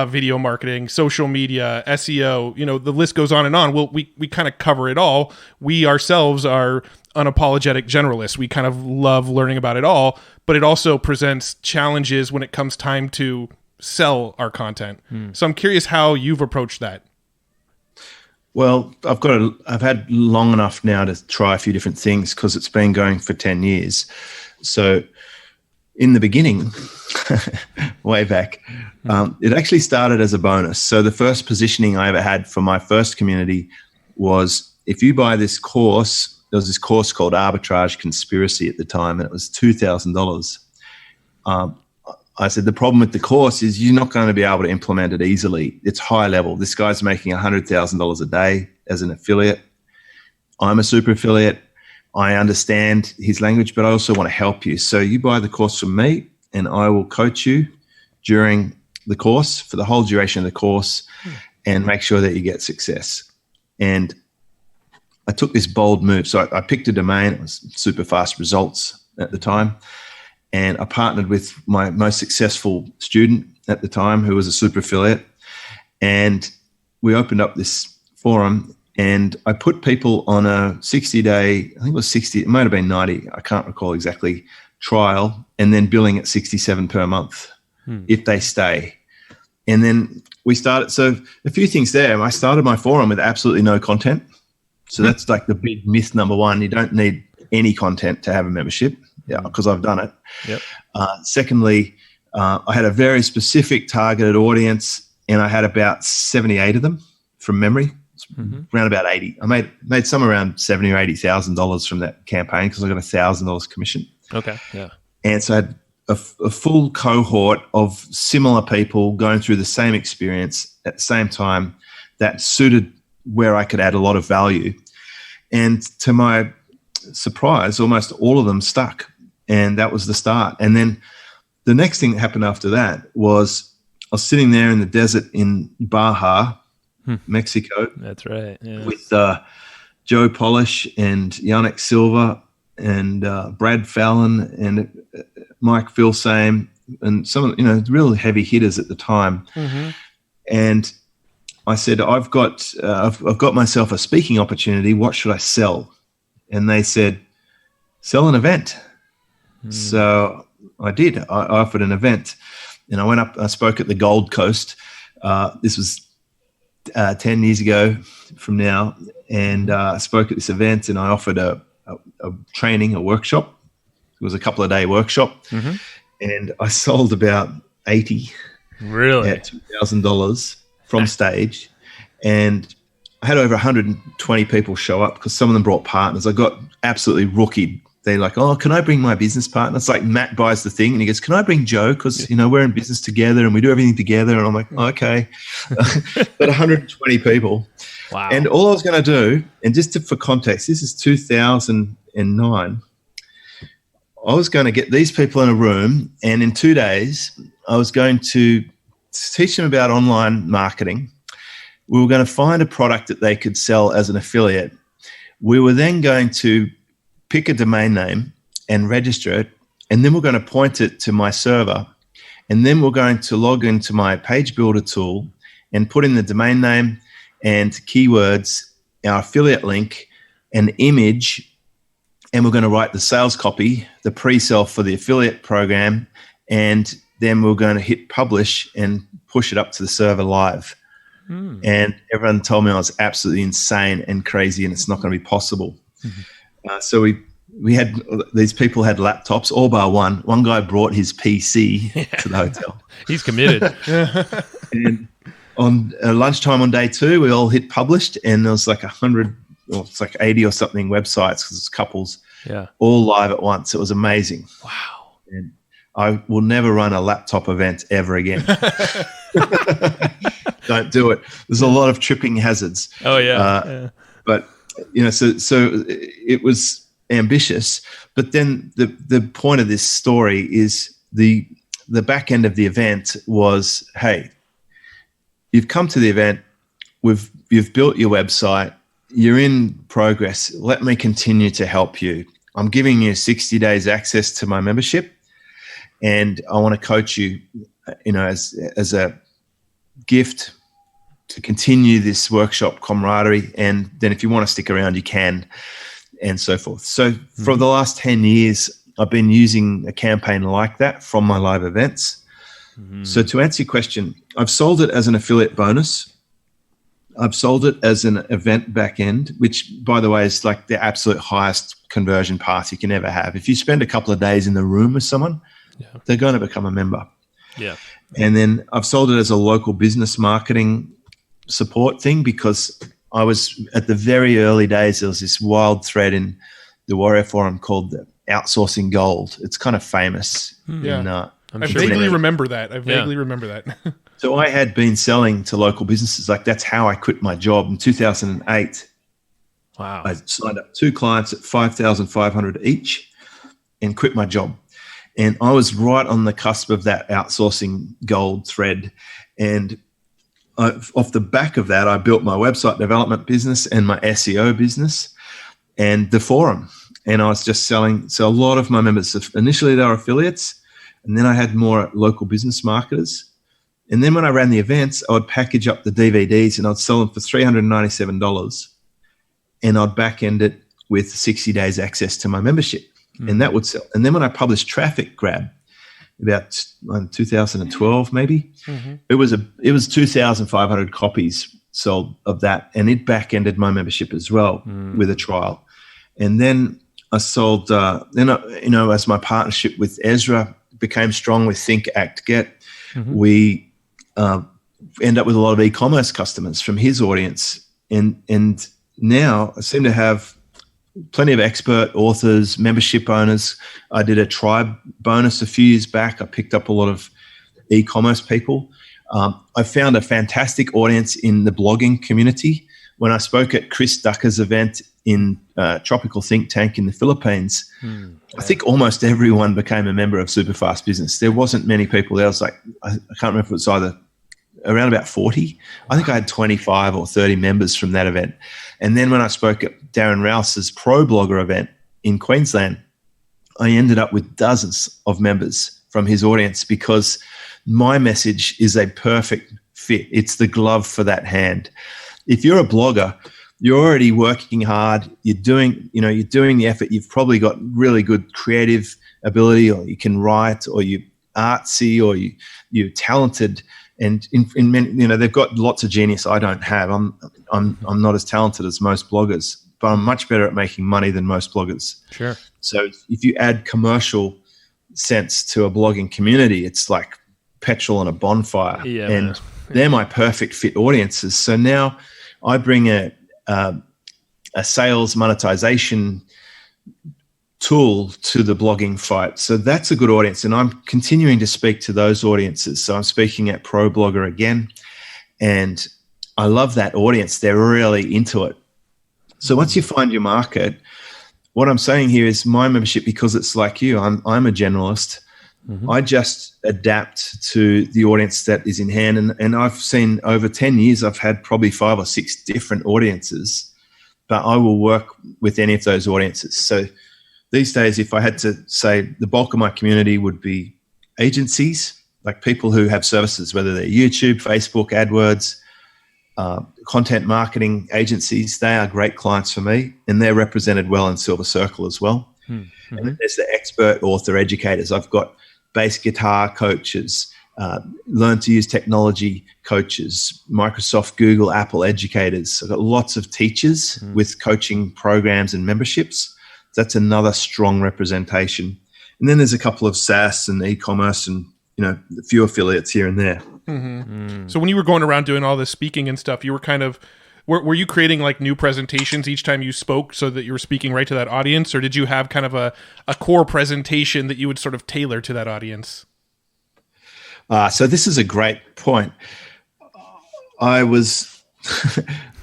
video marketing, social media, SEO, the list goes on and on. Well, we kind of cover it all. We ourselves are unapologetic generalists. We kind of love learning about it all, but it also presents challenges when it comes time to sell our content. So I'm curious how you've approached that. Well, I've had long enough now to try a few different things because it's been going for 10 years. So in the beginning, way back, it actually started as a bonus. So the first positioning I ever had for my first community was, if you buy this course, there was this course called Arbitrage Conspiracy at the time, and it was $2,000. I said, the problem with the course is you're not going to be able to implement it easily. It's high level. This guy's making $100,000 a day as an affiliate. I'm a super affiliate. I understand his language, but I also want to help you. So you buy the course from me, and I will coach you during the course for the whole duration of the course. and make sure that you get success. And I took this bold move. So I picked a domain. It was Super Fast Results at the time. And I partnered with my most successful student at the time, who was a super affiliate. And we opened up this forum, and I put people on a 60-day, I think it was 60, it might have been 90, I can't recall exactly, trial, and then billing at $67 per month if they stay. And then we started, so a few things there. I started my forum with absolutely no content. So that's like the big myth number one. You don't need any content to have a membership, because I've done it. Yep. Secondly, I had a very specific targeted audience, and I had about 78 of them from memory, around about 80. I made some around $70,000 or $80,000 from that campaign because I got $1,000 commission. Okay, yeah. And so I had a full cohort of similar people going through the same experience at the same time that suited where I could add a lot of value. And to my surprise, almost all of them stuck. And that was the start. And then the next thing that happened after that was I was sitting there in the desert in Baja, Mexico. That's right. Yeah. With Joe Polish and Yannick Silva and Brad Fallon and Mike Filsame and some of real heavy hitters at the time. And I said, I've got myself a speaking opportunity. What should I sell? And they said, sell an event. So I did. I offered an event, and I went up. I spoke at the Gold Coast. This was 10 years ago from now, and I spoke at this event, and I offered a training, a workshop. It was a couple of day workshop, and I sold about 80 really at $2,000 from stage, and I had over 120 people show up because some of them brought partners. I got absolutely rookied. They're like, oh, can I bring my business partner? It's like Matt buys the thing and he goes, can I bring Joe? Because, we're in business together and we do everything together. And I'm like, oh, okay. But 120 people. Wow. And all I was going to do, and for context, this is 2009. I was going to get these people in a room, and in 2 days, I was going to teach them about online marketing. We were going to find a product that they could sell as an affiliate. We were then going to pick a domain name and register it, and then we're going to point it to my server, and then we're going to log into my page builder tool and put in the domain name and keywords, our affiliate link, an image, and we're going to write the sales copy, the pre-sale for the affiliate program, and then we're going to hit publish and push it up to the server live. And everyone told me I was absolutely insane and crazy, and it's not going to be possible. So we had these people had laptops, all bar one. One guy brought his PC to the hotel. He's committed. And on lunchtime on day 2, we all hit published, and there was like 100, or it's like 80 or something websites because it's couples, all live at once. It was amazing. Wow. And I will never run a laptop event ever again. Don't do it. There's a lot of tripping hazards. Oh yeah. But so it was ambitious. But then the point of this story is the back end of the event was, hey, you've come to the event, you've built your website, you're in progress. Let me continue to help you. I'm giving you 60 days access to my membership, and I want to coach you, as a gift to continue this workshop camaraderie. And then if you want to stick around, you can, and so forth. So for the last 10 years, I've been using a campaign like that from my live events. So to answer your question, I've sold it as an affiliate bonus. I've sold it as an event back end, which, by the way, is like the absolute highest conversion path you can ever have. If you spend a couple of days in the room with someone, they're going to become a member. Yeah. And then I've sold it as a local business marketing support thing, because I was at the very early days, there was this wild thread in the Warrior Forum called the Outsourcing Gold. It's kind of famous. I vaguely remember that. So I had been selling to local businesses. Like, that's how I quit my job in 2008. Wow. I signed up 2 clients at $5,500 each and quit my job. And I was right on the cusp of that outsourcing gold thread. And off the back of that, I built my website development business and my SEO business and the forum. And I was just selling. So a lot of my members, initially they were affiliates, and then I had more local business marketers. And then when I ran the events, I would package up the DVDs and I'd sell them for $397. And I'd back end it with 60 days access to my membership. And that would sell. And then when I published Traffic Grab, about 2012 maybe, it was 2,500 copies sold of that, and it back ended my membership as well with a trial. And then I sold. As my partnership with Ezra became strong with Think, Act, Get, we end up with a lot of e-commerce customers from his audience, and now I seem to have plenty of expert authors, membership owners. I did a tribe bonus a few years back. I picked up a lot of e-commerce people. I found a fantastic audience in the blogging community. When I spoke at Chris Ducker's event in Tropical Think Tank in the Philippines, I think almost everyone became a member of Superfast Business. There wasn't many people. There was I can't remember if it was either around about 40. I think I had 25 or 30 members from that event. And then when I spoke at Darren Rouse's Pro Blogger event in Queensland, I ended up with dozens of members from his audience because my message is a perfect fit. It's the glove for that hand. If you're a blogger, you're already working hard. You're doing the effort. You've probably got really good creative ability, or you can write, or you're artsy, or you're talented. And in many, they've got lots of genius I don't have. I'm not as talented as most bloggers, but I'm much better at making money than most bloggers. Sure. So if you add commercial sense to a blogging community, it's like petrol on a bonfire. Yeah, and they're my perfect fit audiences. So now I bring a sales monetization tool to the blogging fight. So that's a good audience. And I'm continuing to speak to those audiences. So I'm speaking at Pro Blogger again. And I love that audience. They're really into it. So once you find your market, what I'm saying here is my membership, because it's like you, I'm a generalist. I just adapt to the audience that is in hand. And I've seen over 10 years, I've had probably 5 or 6 different audiences, but I will work with any of those audiences. So these days, if I had to say, the bulk of my community would be agencies, like people who have services, whether they're YouTube, Facebook, AdWords, content marketing agencies. They are great clients for me, and they're represented well in Silver Circle as well. And then there's the expert author educators. I've got bass guitar coaches, learn to use technology coaches, Microsoft, Google, Apple educators. I've got lots of teachers with coaching programs and memberships. That's another strong representation. And then there's a couple of SaaS and e-commerce and, a few affiliates here and there. So when you were going around doing all this speaking and stuff, you were kind of, were you creating like new presentations each time you spoke so that you were speaking right to that audience? Or did you have kind of a core presentation that you would sort of tailor to that audience? So this is a great point. I was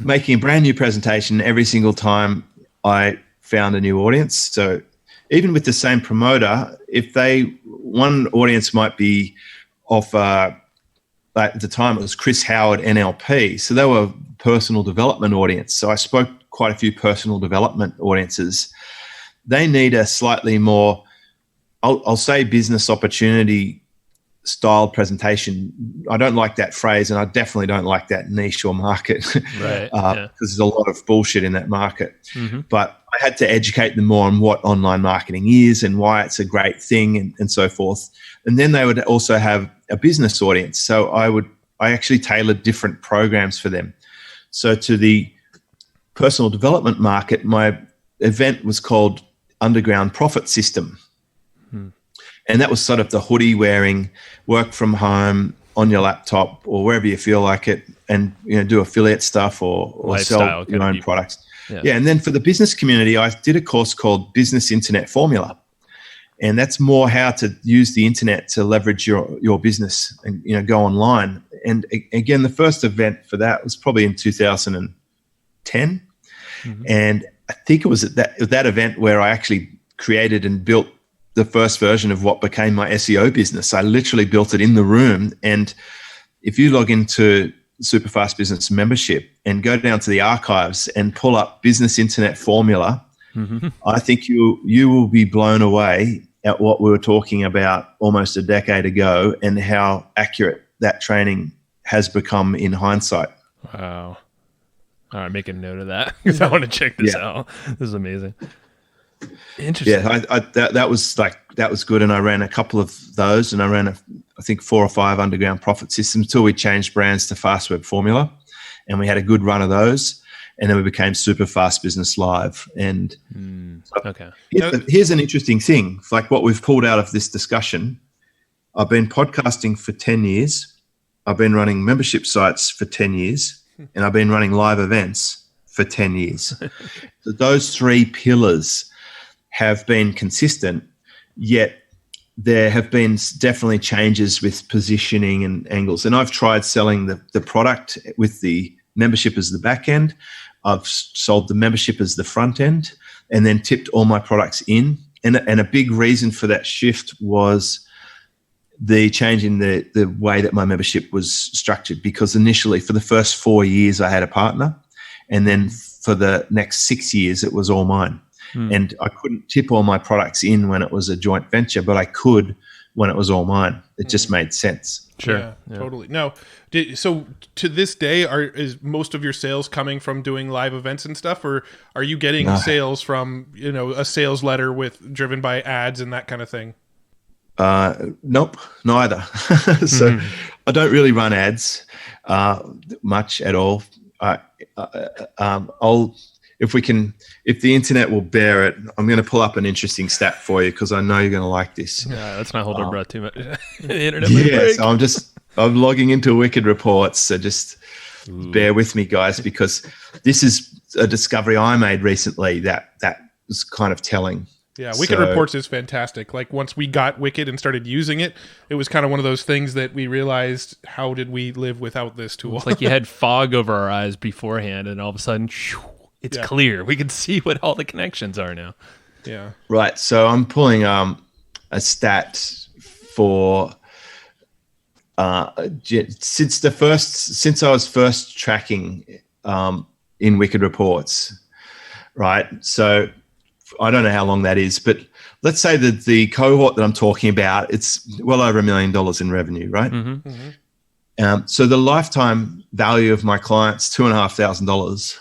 making a brand new presentation every single time I found a new audience. So even with the same promoter, if one audience might be off, at the time it was Chris Howard NLP. So they were personal development audience. So I spoke quite a few personal development audiences. They need a slightly more, I'll say business opportunity style presentation. I don't like that phrase, and I definitely don't like that niche or market, right? Because there's a lot of bullshit in that market. But I had to educate them more on what online marketing is and why it's a great thing and so forth. And then they would also have a business audience. So I actually tailored different programs for them. So to the personal development market, my event was called Underground Profit System. And that was sort of the hoodie wearing, work from home on your laptop or wherever you feel like it, and do affiliate stuff or sell your own products. Yeah. And then for the business community, I did a course called Business Internet Formula. And that's more how to use the internet to leverage your business and go online. And again, the first event for that was probably in 2010. And I think it was at that event where I actually created and built the first version of what became my SEO business. I literally built it in the room. And if you log into Superfast Business membership and go down to the archives and pull up Business Internet Formula, I think you will be blown away at what we were talking about almost a decade ago and how accurate that training has become in hindsight. Wow. All right, make a note of that because I want to check this out. This is amazing. Interesting. Yeah, that was good, and I ran a couple of those, and I ran I think 4 or 5 underground profit systems until we changed brands to Fast Web Formula, and we had a good run of those, and then we became Super Fast Business Live. And okay, here's an interesting thing, like what we've pulled out of this discussion. I've been podcasting for 10 years. I've been running membership sites for 10 years, and I've been running live events for 10 years. So those 3 pillars have been consistent, yet there have been definitely changes with positioning and angles. And I've tried selling the product with the membership as the back end. I've sold the membership as the front end and then tipped all my products in. And a big reason for that shift was the change in the way that my membership was structured, because initially for the first 4 years I had a partner, and then for the next 6 years it was all mine. And I couldn't tip all my products in when it was a joint venture, but I could when it was all mine. It just made sense. Sure. Yeah, totally. Now, so to this day, is most of your sales coming from doing live events and stuff, or are you getting sales from, a sales letter driven by ads and that kind of thing? Nope, neither. So I don't really run ads much at all. If the internet will bear it, I'm going to pull up an interesting stat for you because I know you're going to like this. Yeah, let's not hold our breath too much. The internet so I'm logging into Wicked Reports, so just bear with me, guys, because this is a discovery I made recently that was kind of telling. Yeah, Wicked Reports is fantastic. Like once we got Wicked and started using it, it was kind of one of those things that we realized, how did we live without this tool? It's like you had fog over our eyes beforehand, and all of a sudden, it's clear. We can see what all the connections are now. Yeah. Right. So I'm pulling a stat for since I was first tracking in Wicked Reports. Right. So I don't know how long that is, but let's say that the cohort that I'm talking about, it's well over $1 million in revenue, right? So the lifetime value of my clients, $2,500.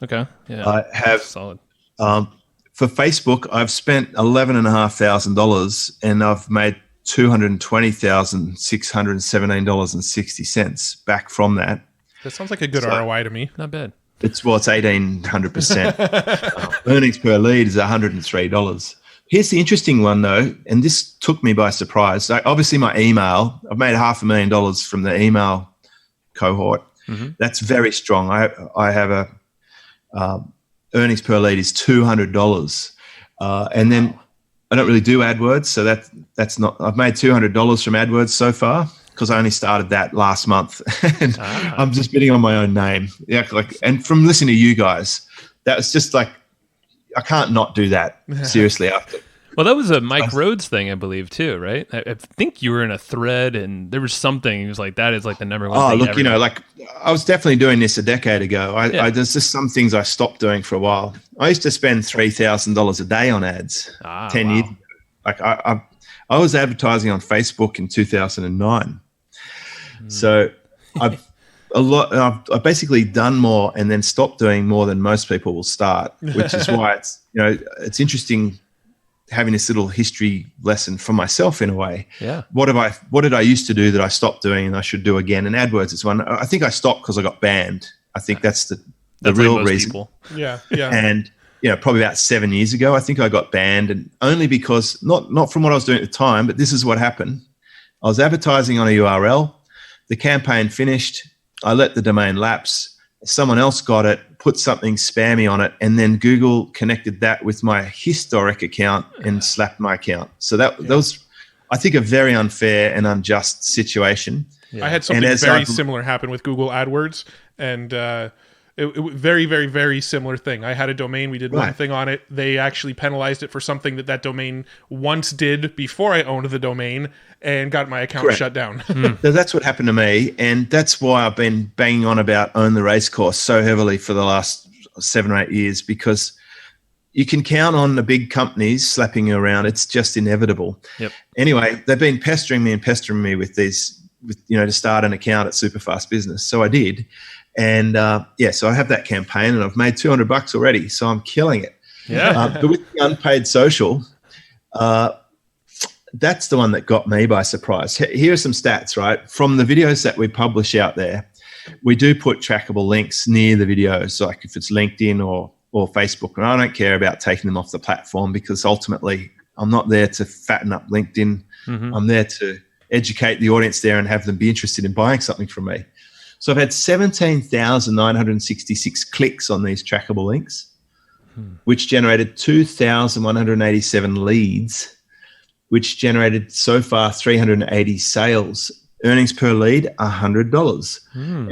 Okay. Yeah. I have solid. For Facebook, I've spent $11,500 and I've made $220,617.60 back from that. That sounds like a good ROI to me. Not bad. It's 1,800%. Earnings per lead is $103. Here's the interesting one though, and this took me by surprise. So obviously my email, I've made $500,000 from the email cohort. That's very strong. I have a earnings per lead is $200, and then I don't really do AdWords, so that's not. I've made $200 from AdWords so far because I only started that last month, and I'm just bidding on my own name. Yeah, and from listening to you guys, that was just like I can't not do that seriously after. Well, that was a Mike Rhodes thing, I believe, too, right? I think you were in a thread, and there was something. It was like, that is like the number one thing. Oh, look, I was definitely doing this a decade ago. There's just some things I stopped doing for a while. I used to spend $3,000 a day on ads 10 years ago. Like I was advertising on Facebook in 2009. So I've basically done more and then stopped doing more than most people will start, which is why it's interesting having this little history lesson for myself in a way. Yeah. What did I used to do that I stopped doing and I should do again? And AdWords is one. I think I stopped because I got banned. I think that's the real like most reason. People. Yeah. And probably about 7 years ago, I think I got banned, and only because not from what I was doing at the time, but this is what happened. I was advertising on a URL. The campaign finished. I let the domain lapse. Someone else got it, put something spammy on it, and then Google connected that with my historic account and slapped my account. So that was, I think, a very unfair and unjust situation. Yeah. I had something very similar happen with Google AdWords, and Very, very, very similar thing. I had a domain. We did one thing on it. They actually penalized it for something that domain once did before I owned the domain and got my account shut down. So that's what happened to me. And that's why I've been banging on about Own the Racecourse so heavily for the last 7 or 8 years, because you can count on the big companies slapping you around. It's just inevitable. Yep. Anyway, they've been pestering me with these, to start an account at Superfast Business. So I did. And so I have that campaign and I've made $200 already. So I'm killing it. Yeah. But with the unpaid social, that's the one that got me by surprise. Here are some stats, right? From the videos that we publish out there, we do put trackable links near the videos, like if it's LinkedIn or Facebook. And I don't care about taking them off the platform, because ultimately I'm not there to fatten up LinkedIn. Mm-hmm. I'm there to educate the audience there and have them be interested in buying something from me. So I've had 17,966 clicks on these trackable links, which generated 2,187 leads, which generated so far 380 sales. Earnings per lead, $100.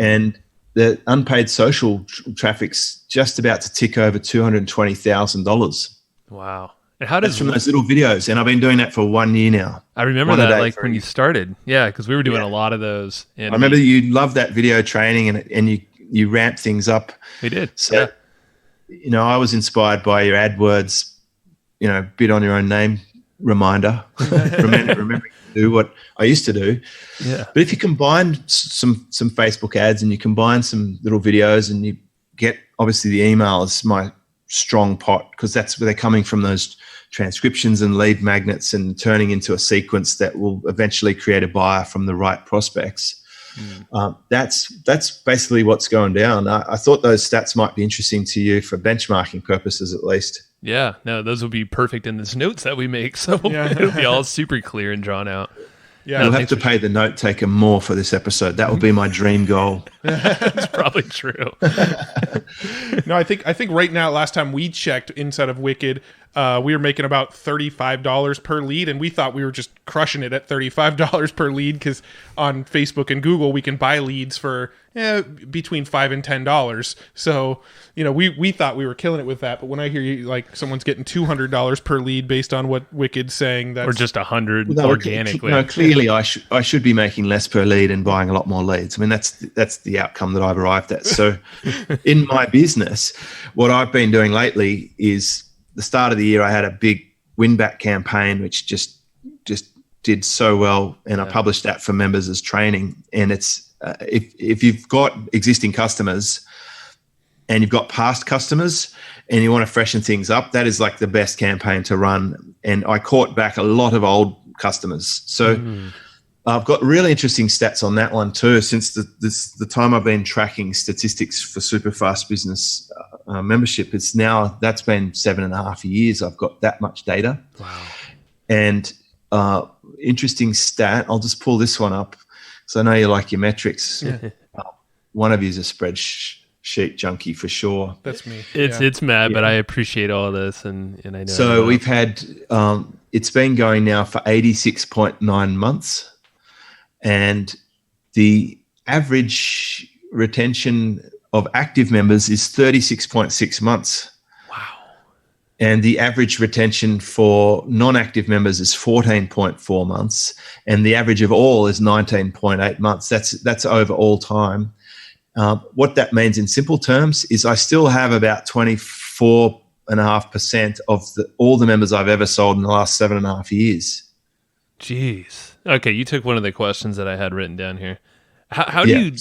And the unpaid social traffic's just about to tick over $220,000. Wow. And how does from those little videos? And I've been doing that for 1 year now. I remember that, like when you started. Yeah, because we were doing a lot of those. And I remember you loved that video training, and you ramped things up. We did. So, I was inspired by your AdWords, bid on your own name reminder, remembering to do what I used to do. Yeah. But if you combine some Facebook ads and you combine some little videos, and you get, obviously the email is my strong pot, because that's where they're coming from, those transcriptions and lead magnets, and turning into a sequence that will eventually create a buyer from the right prospects. That's basically what's going down. I thought those stats might be interesting to you for benchmarking purposes, at least. Yeah, no, those will be perfect in this notes that we make. So it'll be all super clear and drawn out. Yeah, you'll have to pay the note taker more for this episode. That will be my dream goal. That's probably true. No, I think right now, last time we checked inside of Wicked, we were making about $35 per lead, and we thought we were just crushing it at $35 per lead, because on Facebook and Google we can buy leads for between $5 and $10. So we thought we were killing it with that. But when I hear you, like, someone's getting $200 per lead based on what Wicked's saying, that's, or just 100 organically. No, clearly I should be making less per lead and buying a lot more leads. I mean, that's the outcome that I've arrived at. So in my business, what I've been doing lately is, the start of the year I had a big win-back campaign, which just did so well, and I published that for members as training. And it's if you've got existing customers and you've got past customers and you want to freshen things up, that is like the best campaign to run. And I caught back a lot of old customers. So I've got really interesting stats on that one too. Since the time I've been tracking statistics for Superfast Business membership, that's been 7.5 years. I've got that much data. Wow. And interesting stat, I'll just pull this one up, because I know you like your metrics. One of you is a spreadsheet junkie for sure. That's me. It's Matt, but I appreciate all this, and I know. So we've had it's been going now for 86.9 months. And the average retention of active members is 36.6 months. Wow. And the average retention for non-active members is 14.4 months. And the average of all is 19.8 months. That's over all time. What that means in simple terms is I still have about 24.5% of all the members I've ever sold in the last 7.5 years. Jeez. Okay, you took one of the questions that I had written down here. How do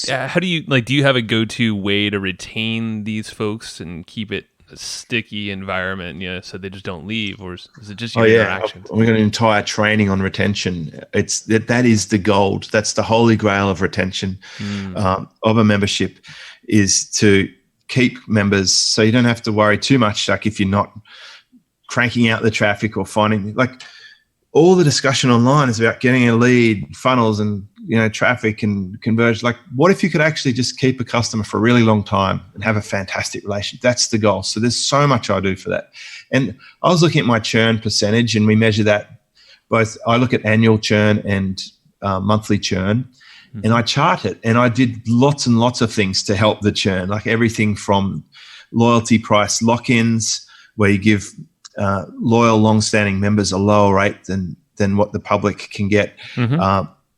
you like? Do you have a go-to way to retain these folks and keep it a sticky environment? So they just don't leave, or is it just your interactions? We've got an entire training on retention. It's that is the gold. That's the holy grail of retention of a membership, is to keep members, so you don't have to worry too much. Like if you're not cranking out the traffic or finding all the discussion online is about getting a lead, funnels, and traffic and conversion. Like, what if you could actually just keep a customer for a really long time and have a fantastic relationship? That's the goal. So there's so much I do for that. And I was looking at my churn percentage, and we measure that both. I look at annual churn and monthly churn, and I chart it, and I did lots and lots of things to help the churn, like everything from loyalty price lock-ins, where you give loyal, long-standing members a lower rate than what the public can get,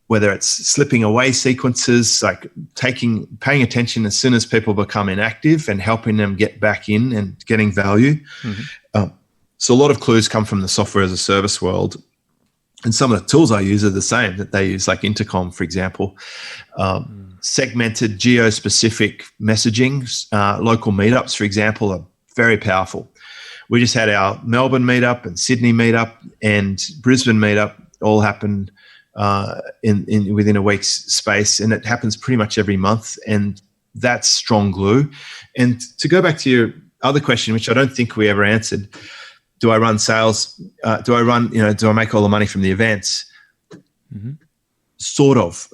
whether it's slipping away sequences, like paying attention as soon as people become inactive and helping them get back in and getting value. So a lot of clues come from the software as a service world. And some of the tools I use are the same that they use, like Intercom, for example. Segmented, geo-specific messaging. Local meetups, for example, are very powerful. We just had our Melbourne meetup and Sydney meetup and Brisbane meetup all happen within a week's space, and it happens pretty much every month, and that's strong glue. And to go back to your other question, which I don't think we ever answered, do I run sales? Do I make all the money from the events? Sort of.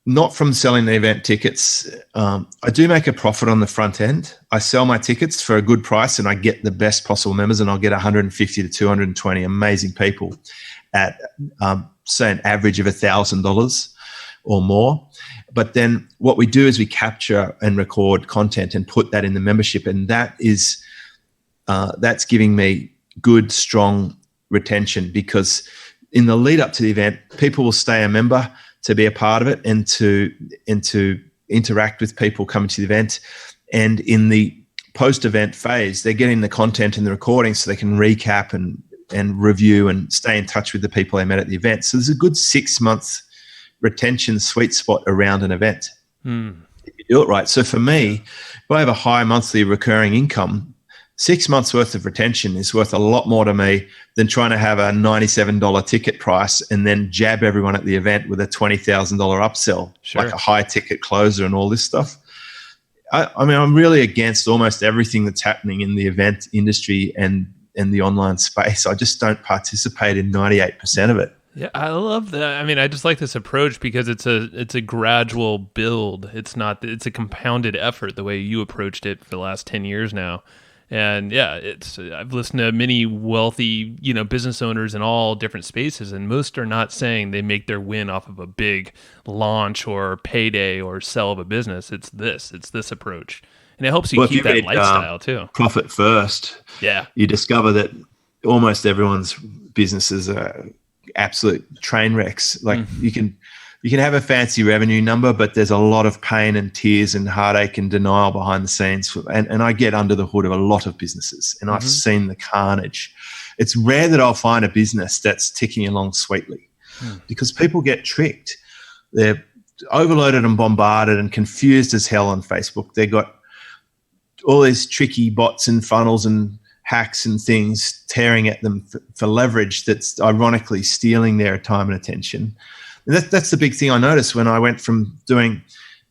Not from selling the event tickets. I do make a profit on the front end. I sell my tickets for a good price, and I get the best possible members, and I'll get 150 to 220 amazing people at, say, an average of $1,000 or more. But then what we do is we capture and record content and put that in the membership, and that's giving me good, strong retention, because in the lead up to the event, people will stay a member to be a part of it and to interact with people coming to the event. And in the post-event phase, they're getting the content and the recording so they can recap and review and stay in touch with the people they met at the event. So there's a good 6-month retention sweet spot around an event if you do it right. So for me, if I have a high monthly recurring income, 6 months worth of retention is worth a lot more to me than trying to have a $97 ticket price and then jab everyone at the event with a $20,000 upsell, like a high ticket closer and all this stuff. I mean, I'm really against almost everything that's happening in the event industry and the online space. I just don't participate in 98% of it. Yeah, I love that. I mean, I just like this approach because it's a gradual build. It's a compounded effort the way you approached it for the last 10 years now. And yeah, I've listened to many wealthy, business owners in all different spaces, and most are not saying they make their win off of a big launch or payday or sell of a business. It's this approach. And it helps you keep that lifestyle too. Profit first. Yeah. You discover that almost everyone's businesses are absolute train wrecks. Like you can have a fancy revenue number, but there's a lot of pain and tears and heartache and denial behind the scenes. And I get under the hood of a lot of businesses, and I've seen the carnage. It's rare that I'll find a business that's ticking along sweetly because people get tricked. They're overloaded and bombarded and confused as hell on Facebook. They've got all these tricky bots and funnels and hacks and things tearing at them for leverage that's ironically stealing their time and attention. And that's the big thing I noticed when I went from doing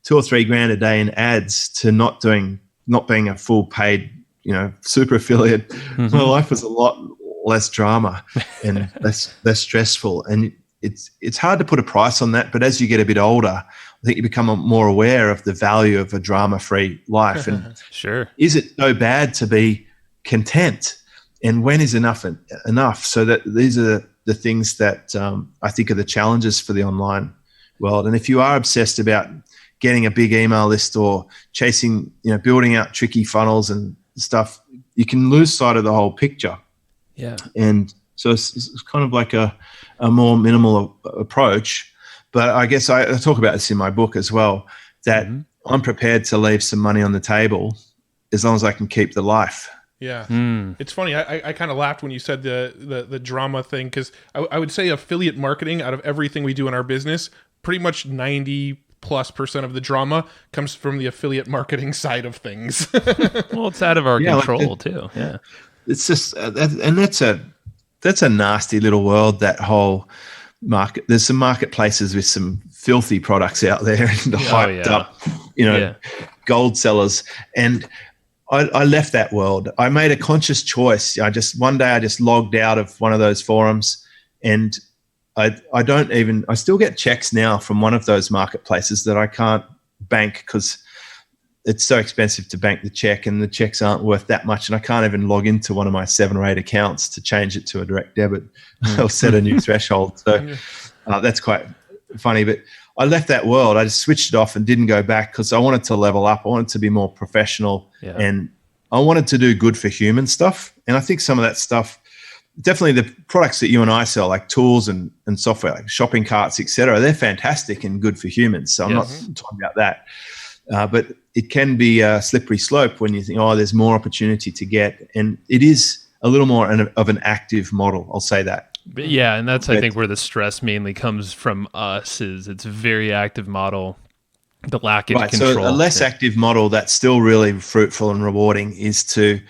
$2 or $3 grand a day in ads to not being a full paid, super affiliate. My life was a lot less drama and less stressful. And it's hard to put a price on that, but as you get a bit older, I think you become more aware of the value of a drama-free life. And is it so bad to be content? And when is enough enough? So that these are the things that I think are the challenges for the online world. And if you are obsessed about getting a big email list or chasing, building out tricky funnels and stuff, you can lose sight of the whole picture. Yeah. And so it's kind of like a more minimal approach. But I guess I talk about this in my book as well, that I'm prepared to leave some money on the table as long as I can keep the life. Yeah. It's funny. I kind of laughed when you said the drama thing, because I would say affiliate marketing, out of everything we do in our business, pretty much 90+% of the drama comes from the affiliate marketing side of things. Well, it's out of our control too. Yeah. It's just, and that's a nasty little world, that whole market. There's some marketplaces with some filthy products out there and hyped up, gold sellers. And I left that world. I made a conscious choice. One day I just logged out of one of those forums, and I still get checks now from one of those marketplaces that I can't bank because it's so expensive to bank the check, and the checks aren't worth that much. And I can't even log into one of my 7 or 8 accounts to change it to a direct debit or set a new threshold. So that's quite funny. But I left that world. I just switched it off and didn't go back because I wanted to level up. I wanted to be more professional, and I wanted to do good for human stuff. And I think some of that stuff, definitely the products that you and I sell, like tools and software, like shopping carts, etc., they're fantastic and good for humans. So I'm not talking about that. But it can be a slippery slope when you think, oh, there's more opportunity to get. And it is a little more of an active model. I'll say that. But yeah, and that's, I think, where the stress mainly comes from us, is it's a very active model. The lack of control. So a less active model that's still really fruitful and rewarding is to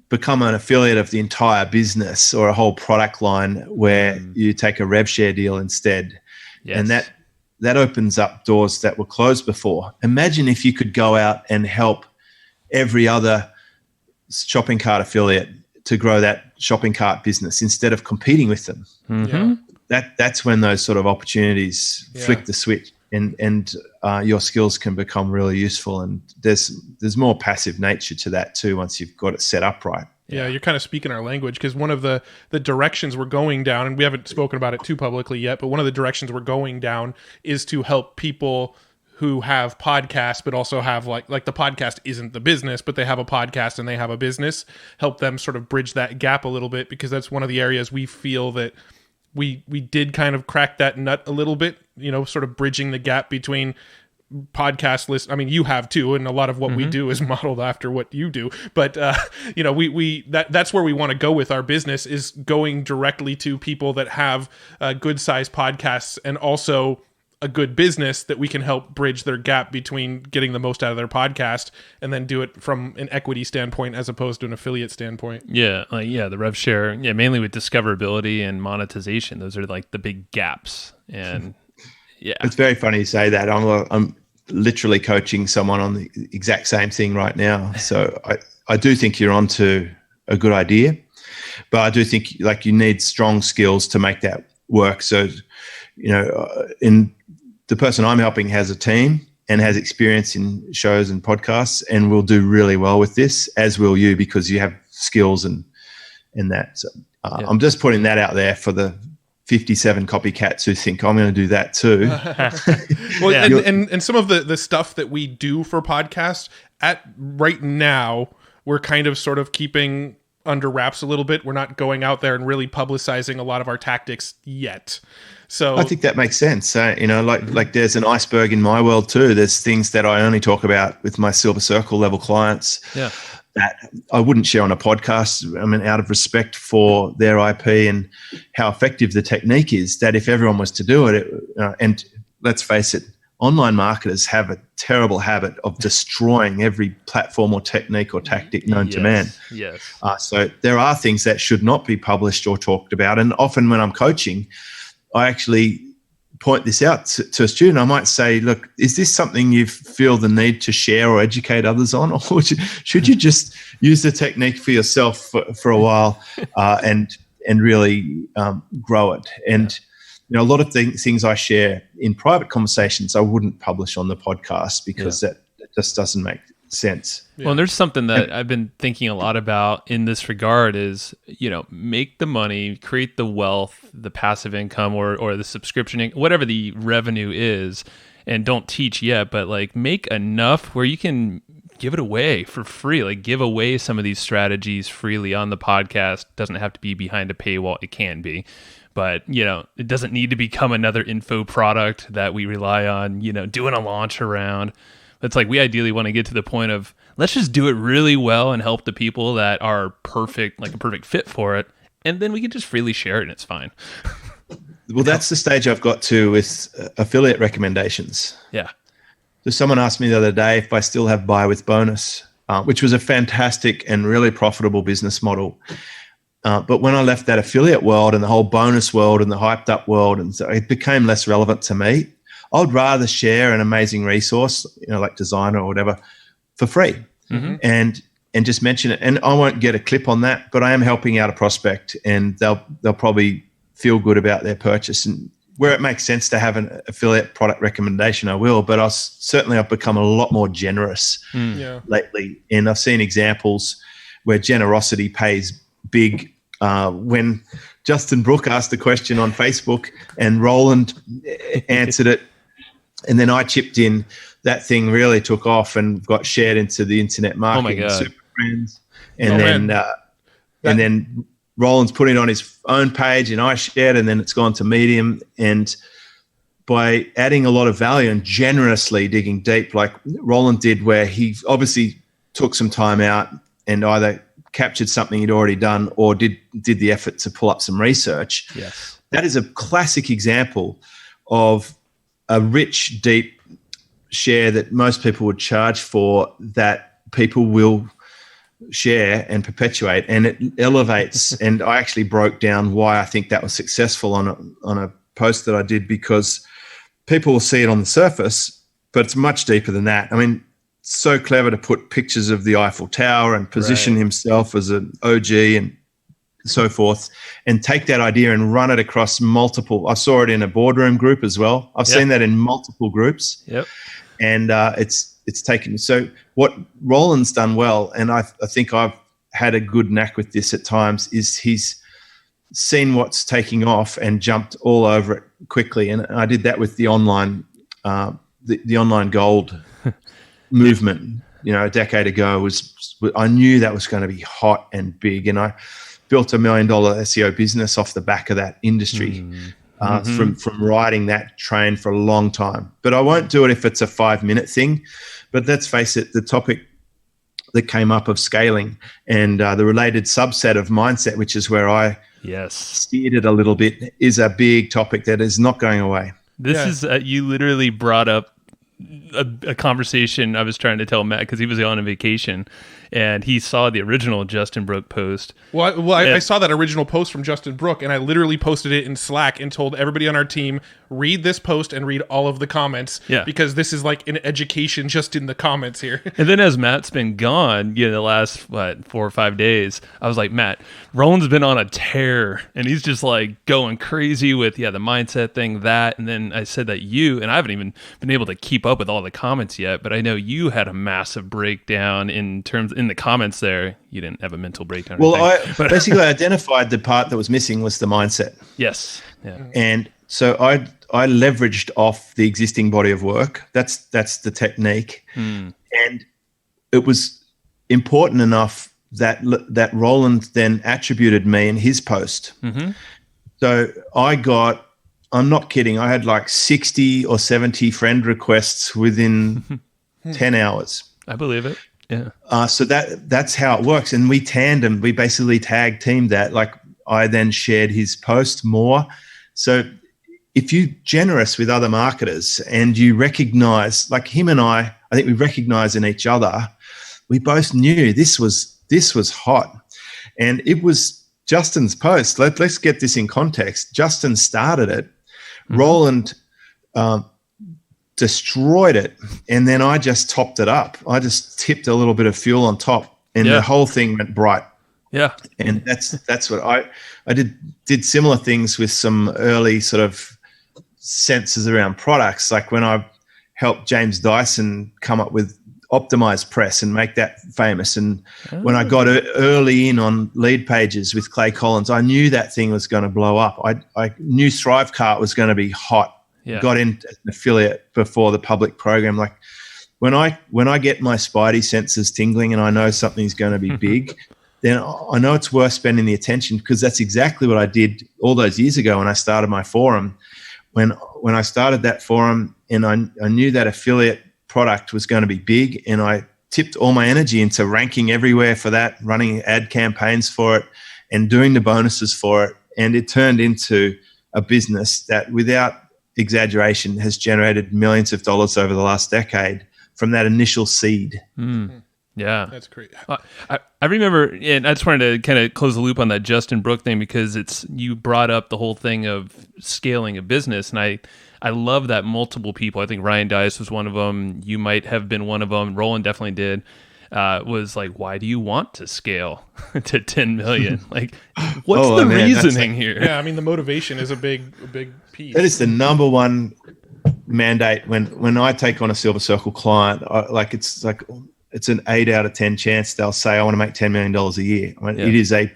become an affiliate of the entire business or a whole product line where you take a rev share deal instead. Yes. And that opens up doors that were closed before. Imagine if you could go out and help every other shopping cart affiliate to grow that shopping cart business instead of competing with them. That's when those sort of opportunities flick the switch. And your skills can become really useful, and there's more passive nature to that too once you've got it set up right. Yeah, you're kind of speaking our language, because one of the directions we're going down, and we haven't spoken about it too publicly yet, but one of the directions we're going down is to help people who have podcasts but also have like the podcast isn't the business, but they have a podcast and they have a business, help them sort of bridge that gap a little bit, because that's one of the areas we feel that we did kind of crack that nut a little bit, sort of bridging the gap between podcast list. I mean, you have too, and a lot of what we do is modeled after what you do. But that's where we want to go with our business, is going directly to people that have good sized podcasts and also a good business that we can help bridge their gap between getting the most out of their podcast and then do it from an equity standpoint as opposed to an affiliate standpoint. Yeah. The rev share. Yeah. Mainly with discoverability and monetization. Those are like the big gaps. And yeah, it's very funny you say that. I'm literally coaching someone on the exact same thing right now. So I do think you're onto a good idea, but I do think like you need strong skills to make that work. So, in the person I'm helping has a team and has experience in shows and podcasts and will do really well with this, as will you, because you have skills and that. So, I'm just putting that out there for the 57 copycats who think I'm going to do that too. Well, and some of the stuff that we do for podcasts right now, we're kind of sort of keeping under wraps a little bit. We're not going out there and really publicizing a lot of our tactics yet. So I think that makes sense. Like there's an iceberg in my world too. There's things that I only talk about with my Silver Circle level clients that I wouldn't share on a podcast. I mean, out of respect for their IP and how effective the technique is, that if everyone was to do it, and let's face it, online marketers have a terrible habit of destroying every platform or technique or tactic known to man. Yes. So there are things that should not be published or talked about. And often when I'm coaching, I actually point this out to a student. I might say, look, is this something you feel the need to share or educate others on? Or should you just use the technique for yourself for a while and really grow it? And a lot of things I share in private conversations, I wouldn't publish on the podcast because that just doesn't make sense. Well, and there's something that I've been thinking a lot about in this regard is, make the money, create the wealth, the passive income or the subscription, whatever the revenue is, and don't teach yet, but like make enough where you can give it away for free, like give away some of these strategies freely on the podcast. Doesn't have to be behind a paywall. It can be. But, it doesn't need to become another info product that we rely on, doing a launch around. It's like we ideally want to get to the point of let's just do it really well and help the people that are perfect, like a perfect fit for it. And then we can just freely share it and it's fine. Well, that's the stage I've got to with affiliate recommendations. Yeah. So someone asked me the other day if I still have buy with bonus, which was a fantastic and really profitable business model. But when I left that affiliate world and the whole bonus world and the hyped up world, and so it became less relevant to me. I'd rather share an amazing resource, like Designer or whatever, for free and just mention it. And I won't get a clip on that, but I am helping out a prospect and they'll probably feel good about their purchase. And where it makes sense to have an affiliate product recommendation, I will. But I've become a lot more generous lately. And I've seen examples where generosity pays big. When Justin Brooke asked a question on Facebook and Roland answered it And then I chipped in. That thing really took off and got shared into the internet marketing. Oh my God. Super Friends. And then Roland's put it on his own page and I shared, and then it's gone to Medium. And by adding a lot of value and generously digging deep like Roland did, where he obviously took some time out and either captured something he'd already done or did the effort to pull up some research. Yes. That is a classic example of a rich, deep share that most people would charge for, that people will share and perpetuate, and it elevates. And I actually broke down why I think that was successful on a post that I did, because people will see it on the surface, but it's much deeper than that. I mean, so clever to put pictures of the Eiffel Tower and position himself as an OG and so forth, and take that idea and run it across multiple. I saw it in a boardroom group as well. I've seen that in multiple groups. Yep. And it's taken. So what Roland's done well, and I think I've had a good knack with this at times, is he's seen what's taking off and jumped all over it quickly. And I did that with the online, the online gold movement. You know, a decade ago I knew that was going to be hot and big, and I built $1 million SEO business off the back of that industry. From riding that train for a long time. But I won't do it if it's a 5-minute thing. But let's face it, the topic that came up of scaling and the related subset of mindset, which is where I steered it a little bit, is a big topic that is not going away. This is, you literally brought up a conversation I was trying to tell Matt, because he was on a vacation and he saw the original Justin Brooke post. I saw that original post from Justin Brooke, and I literally posted it in Slack and told everybody on our team, read this post and read all of the comments, because this is like an education just in the comments here. And then as Matt's been gone, the last 4 or 5 days, I was like, Matt, Roland's been on a tear, and he's just like going crazy with the mindset thing, that. And then I said that and I haven't even been able to keep up with all the comments yet, but I know you had a massive breakdown in the comments there. You didn't have a mental breakdown. Well, I basically identified the part that was missing was the mindset. Yes. Yeah. And so I leveraged off the existing body of work. That's the technique. And it was important enough that Roland then attributed me in his post. So I'm not kidding, I had like 60 or 70 friend requests within 10 hours. I believe it. Yeah. So that's how it works. And we basically tag teamed that. Like, I then shared his post more. So if you're generous with other marketers and you recognize, like him and I think we recognize in each other, we both knew this was hot. And it was Justin's post. Let's get this in context. Justin started it. Roland destroyed it, and then I just topped it up. I just tipped a little bit of fuel on top, and the whole thing went bright. Yeah, and that's what I did similar things with some early sort of senses around products, like when I helped James Dyson come up with Optimized Press and make that famous. And when I got early in on lead pages with Clay Collins, I knew that thing was going to blow up. I knew Thrivecart was going to be hot. Got in as an affiliate before the public program. Like when I get my spidey senses tingling and I know something's going to be big, then I know it's worth spending the attention, because that's exactly what I did all those years ago when I started my forum. When I started that forum and I knew that affiliate product was going to be big, and I tipped all my energy into ranking everywhere for that, running ad campaigns for it and doing the bonuses for it. And it turned into a business that, without exaggeration, has generated millions of dollars over the last decade from that initial seed. Yeah. That's great. I remember, and I just wanted to kind of close the loop on that Justin Brooke thing, because you brought up the whole thing of scaling a business, and I love that multiple people. I think Ryan Dias was one of them. You might have been one of them. Roland definitely did. Was like, why do you want to scale to 10 million? Like, what's the reasoning here? Yeah, I mean, the motivation is a big piece. That is the number one mandate when I take on a Silver Circle client. It's an 8 out of 10 chance they'll say, I want to make $10 million a year. I mean, it is a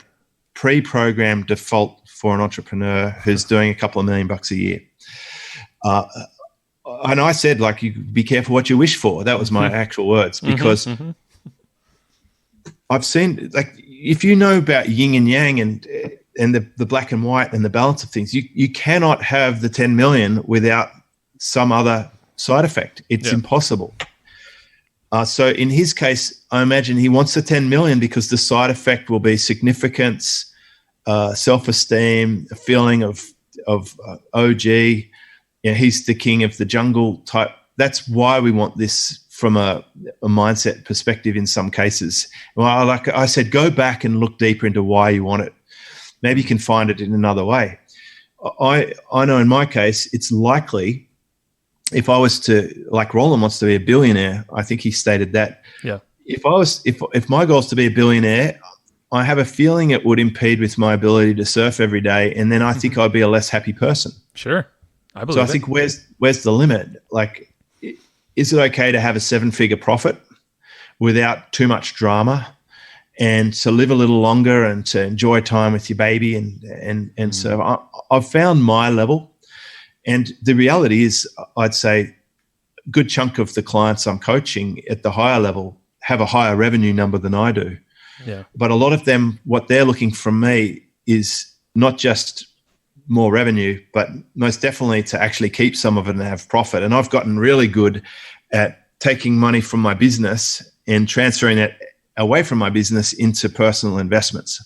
pre-programmed default for an entrepreneur who's doing a couple of $1 million a year. and I said, like, you be careful what you wish for. That was my actual words, because I've seen, like, if you know about yin and yang and the black and white and the balance of things, you cannot have the 10 million without some other side effect. It's impossible. So in his case, I imagine he wants the 10 million because the side effect will be significance, self-esteem, a feeling of OG. He's the king of the jungle type. That's why we want this from a mindset perspective in some cases. Well, like I said, go back and look deeper into why you want it. Maybe you can find it in another way. I know in my case, it's likely if I was to, like Roland wants to be a billionaire, I think he stated that. Yeah. If my goal is to be a billionaire, I have a feeling it would impede with my ability to surf every day, and then I think I'd be a less happy person. Sure. I believe so I think where's the limit? Like, is it okay to have a 7-figure profit without too much drama, and to live a little longer and to enjoy time with your baby and so I've found my level. And the reality is, I'd say a good chunk of the clients I'm coaching at the higher level have a higher revenue number than I do. Yeah. But a lot of them, what they're looking from me is not just more revenue, but most definitely to actually keep some of it and have profit. And I've gotten really good at taking money from my business and transferring it away from my business into personal investments.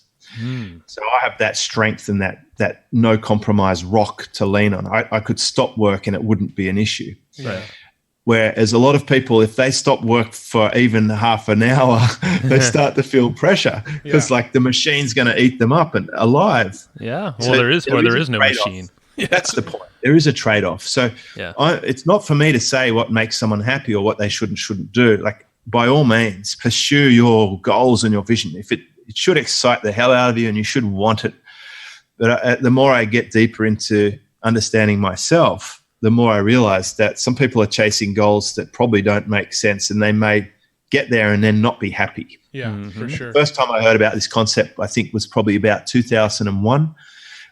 So I have that strength and that no compromise rock to lean on. I could stop work and it wouldn't be an issue. Right. Whereas a lot of people, if they stop work for even half an hour, they start to feel pressure because like the machine's going to eat them up and alive. Yeah. Well, So there is no machine. That's the point. There is a trade-off. So it's not for me to say what makes someone happy or what they should and shouldn't do. Like, by all means, pursue your goals and your vision. If it should excite the hell out of you and you should want it. But the more I get deeper into understanding myself, the more I realize that some people are chasing goals that probably don't make sense, and they may get there and then not be happy. Yeah, for sure. The first time I heard about this concept, I think, was probably about 2001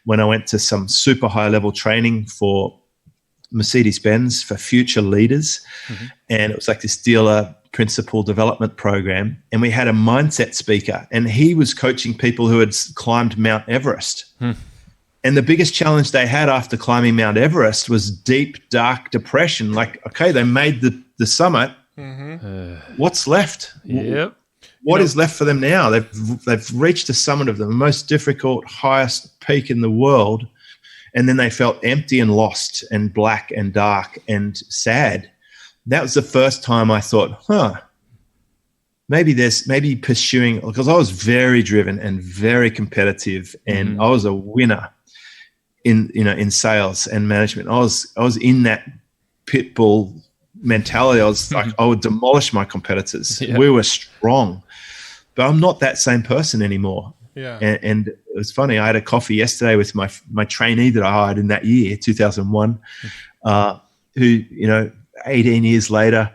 when I went to some super high-level training for Mercedes-Benz for future leaders. And it was like this dealer principal development program, and we had a mindset speaker, and he was coaching people who had climbed Mount Everest. And the biggest challenge they had after climbing Mount Everest was deep, dark depression. Like, okay, they made the summit. What's left? Yep. What is left for them now? They've reached the summit of the most difficult, highest peak in the world, and then they felt empty and lost and black and dark and sad. That was the first time I thought, maybe pursuing, because I was very driven and very competitive, and I was a winner in sales and management. I was in that pit bull mentality. I was like, I would demolish my competitors. Yeah. We were strong, but I'm not that same person anymore. Yeah. And it was funny. I had a coffee yesterday with my trainee that I hired in that year, 2001, who, 18 years later,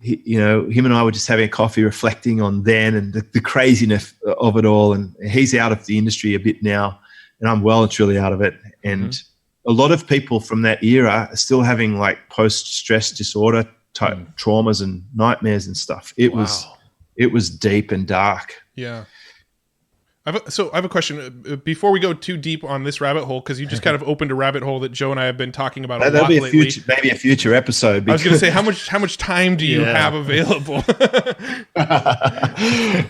him and I were just having a coffee reflecting on then and the craziness of it all. And he's out of the industry a bit now, and I'm well and truly out of it. And a lot of people from that era are still having like post-stress disorder type traumas and nightmares and stuff. It was deep and dark. Yeah. I have a question before we go too deep on this rabbit hole, because you just kind of opened a rabbit hole that Joe and I have been talking about a lot lately. Maybe a future episode. I was going to say, how much time do you have available?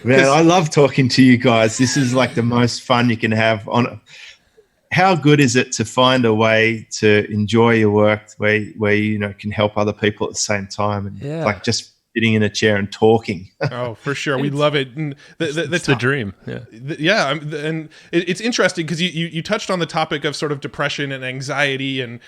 Man, I love talking to you guys. This is like the most fun you can have. How good is it to find a way to enjoy your work where you can help other people at the same time, and like just sitting in a chair and talking. Oh, for sure. We love it. And it's the dream. Yeah. And it's interesting because you touched on the topic of sort of depression and anxiety and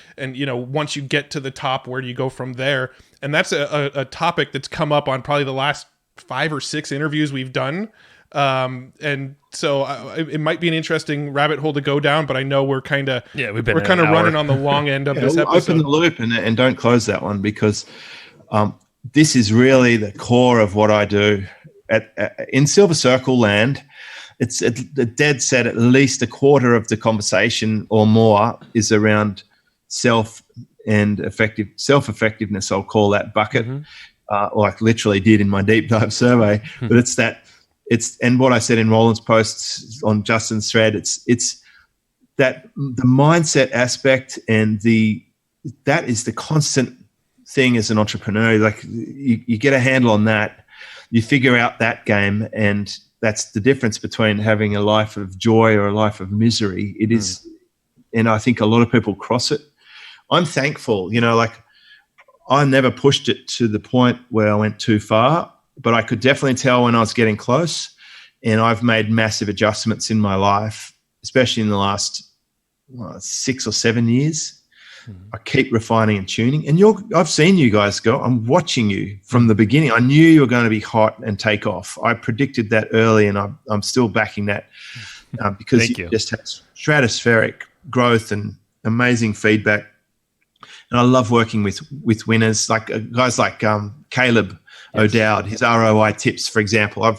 once you get to the top, where do you go from there? And that's a topic that's come up on probably the last 5 or 6 interviews we've done. And so it might be an interesting rabbit hole to go down, but I know we're kind of running on the long end of this episode. Open the loop and don't close that one, because this is really the core of what I do. In Silver Circle land, it's dead set at least a quarter of the conversation or more is around self and self-effectiveness, I'll call that bucket, like literally did in my deep dive survey. But and what I said in Roland's posts on Justin's thread, it's that the mindset aspect and that is the constant thing as an entrepreneur. Like you get a handle on that, you figure out that game, and that's the difference between having a life of joy or a life of misery. It is, and I think a lot of people cross it. I'm thankful, like I never pushed it to the point where I went too far, but I could definitely tell when I was getting close, and I've made massive adjustments in my life, especially in the last 6 or 7 years. I keep refining and tuning, and I've seen you guys go. I'm watching you from the beginning. I knew you were going to be hot and take off. I predicted that early, and I'm still backing that because you just have stratospheric growth and amazing feedback. And I love working with winners, like guys like Caleb O'Dowd, his ROI tips, for example. I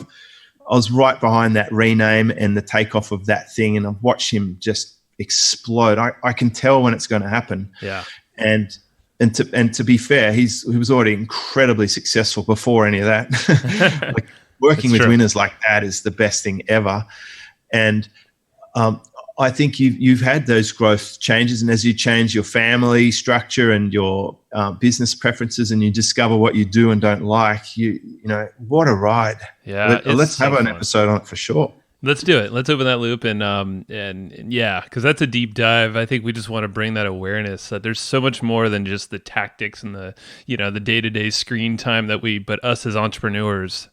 was right behind that rename and the takeoff of that thing, and I've watched him just explode. I can tell when it's going to happen. Yeah. And to be fair, he was already incredibly successful before any of that. Like working with winners like that is the best thing ever. And I think you've had those growth changes, and as you change your family structure and your business preferences, and you discover what you do and don't like, you know what a ride. Yeah, let's have an episode on it for sure. Let's do it. Let's open that loop and yeah, because that's a deep dive. I think we just want to bring that awareness that there's so much more than just the tactics and the day-to-day screen time but us as entrepreneurs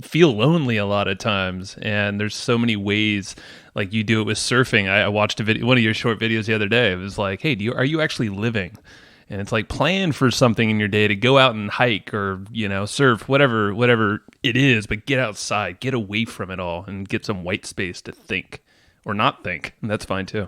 feel lonely a lot of times, and there's so many ways. Like you do it with surfing. I watched one of your short videos the other day. It was like, hey, are you actually living? And it's like plan for something in your day to go out and hike or, surf, whatever it is, but get outside, get away from it all and get some white space to think or not think. And that's fine too.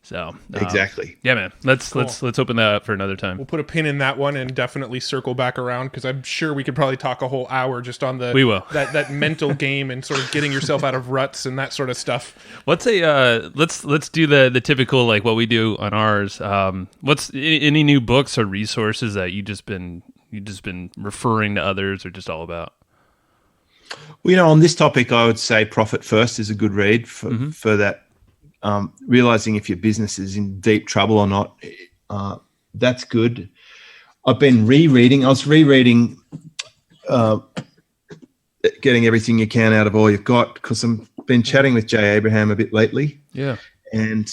So exactly. Yeah, man. Let's open that up for another time. We'll put a pin in that one and definitely circle back around, because I'm sure we could probably talk a whole hour just on that mental game and sort of getting yourself out of ruts and that sort of stuff. Let's do the typical, like what we do on ours. What's any new books or resources that you just been referring to others or just all about? Well, on this topic, I would say Profit First is a good read for that. Realizing if your business is in deep trouble or not, that's good. I've been rereading. I was rereading Getting Everything You Can Out of All You've Got, because I've been chatting with Jay Abraham a bit lately. Yeah. And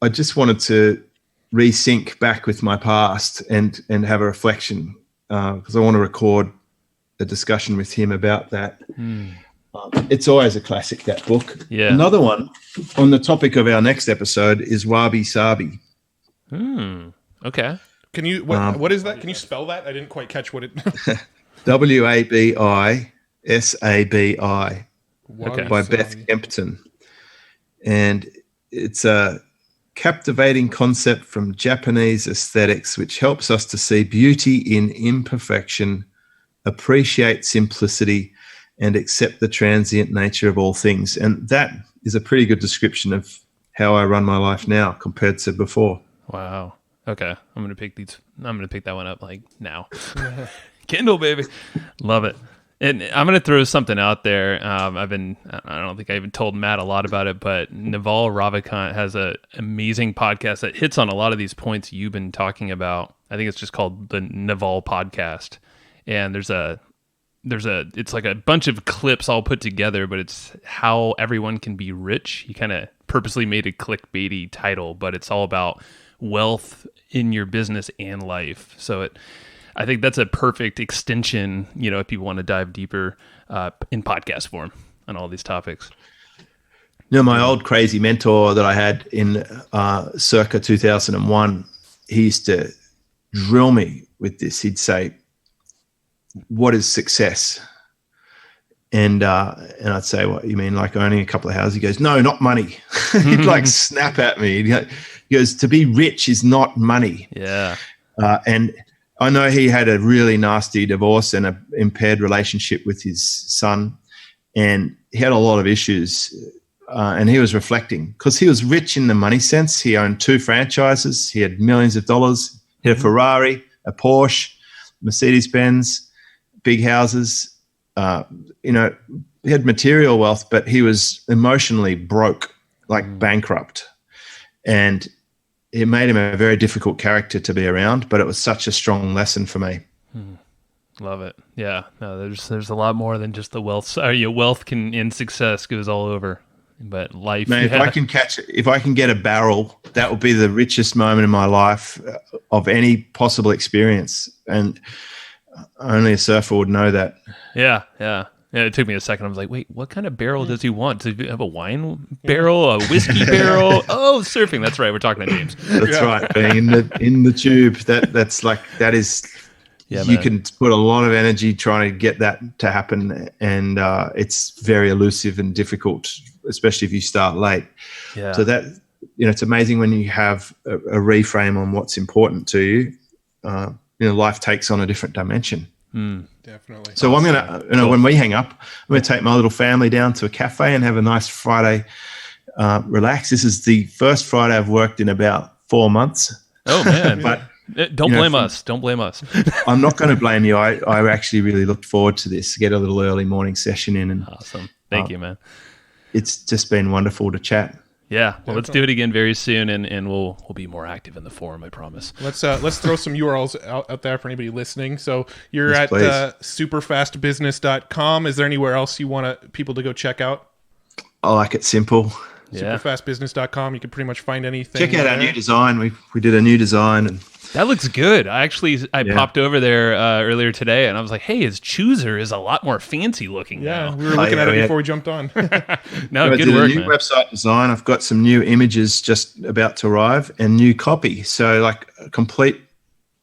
I just wanted to resync back with my past and have a reflection, because I want to record a discussion with him about that. It's always a classic, that book. Yeah. Another one on the topic of our next episode is Wabi-Sabi. Okay. Can you what is that? Can you spell that? I didn't quite catch what it Wabisabi. Okay. By Beth Kempton. And it's a captivating concept from Japanese aesthetics, which helps us to see beauty in imperfection, appreciate simplicity, and accept the transient nature of all things. And that is a pretty good description of how I run my life now compared to before. Wow. Okay. I'm going to pick that one up like now. Kindle, baby. Love it. And I'm going to throw something out there. I don't think I even told Matt a lot about it, but Naval Ravikant has an amazing podcast that hits on a lot of these points you've been talking about. I think it's just called the Naval Podcast. And it's like a bunch of clips all put together, but it's how everyone can be rich. He kind of purposely made a clickbaity title, but it's all about wealth in your business and life. So I think that's a perfect extension, if people want to dive deeper in podcast form on all these topics. My old crazy mentor that I had in circa 2001, he used to drill me with this. He'd say, what is success? And I'd say, what, you mean like owning a couple of houses? He goes, no, not money. He'd like snap at me. He goes, to be rich is not money. Yeah. And I know he had a really nasty divorce and an impaired relationship with his son, and he had a lot of issues and he was reflecting because he was rich in the money sense. He owned 2 franchises. He had millions of dollars. He had a Ferrari, a Porsche, Mercedes-Benz, big houses. He had material wealth, but he was emotionally broke, like bankrupt. And it made him a very difficult character to be around, but it was such a strong lesson for me. Love it. Yeah. No, there's a lot more than just the wealth. Your wealth and success goes all over, but life. Man, if I can get a barrel, that would be the richest moment in my life of any possible experience, and only a surfer would know that. Yeah. It took me a second. I was like, wait, what kind of barrel does he want? Does he have a wine barrel, a whiskey barrel? Oh, surfing. That's right. We're talking to James. That's right. Being in the tube. That is. Yeah, you can put a lot of energy trying to get that to happen, and it's very elusive and difficult, especially if you start late. Yeah. So that it's amazing when you have a reframe on what's important to you. Life takes on a different dimension. Definitely. So I'm gonna, when we hang up, I'm gonna take my little family down to a cafe and have a nice Friday relax. This is the first Friday I've worked in about 4 months. Oh man! But don't blame us. Don't blame us. I'm not going to blame you. I actually really looked forward to this. Get a little early morning session in, and awesome. Thank you, man. It's just been wonderful to chat. Yeah, well, let's do it again very soon, and we'll be more active in the forum. I promise. Let's throw some URLs out there for anybody listening. So you're at superfastbusiness.com. Is there anywhere else you want people to go check out? I like it simple. Yeah. Superfastbusiness.com. You can pretty much find anything. Check out our new design. We did a new design, and that looks good. I popped over there earlier today, and I was like, "Hey, his chooser is a lot more fancy looking." Yeah, now. we were looking at it before we jumped on. No, good I did work, a new man. website design. I've got some new images just about to arrive and new copy. So like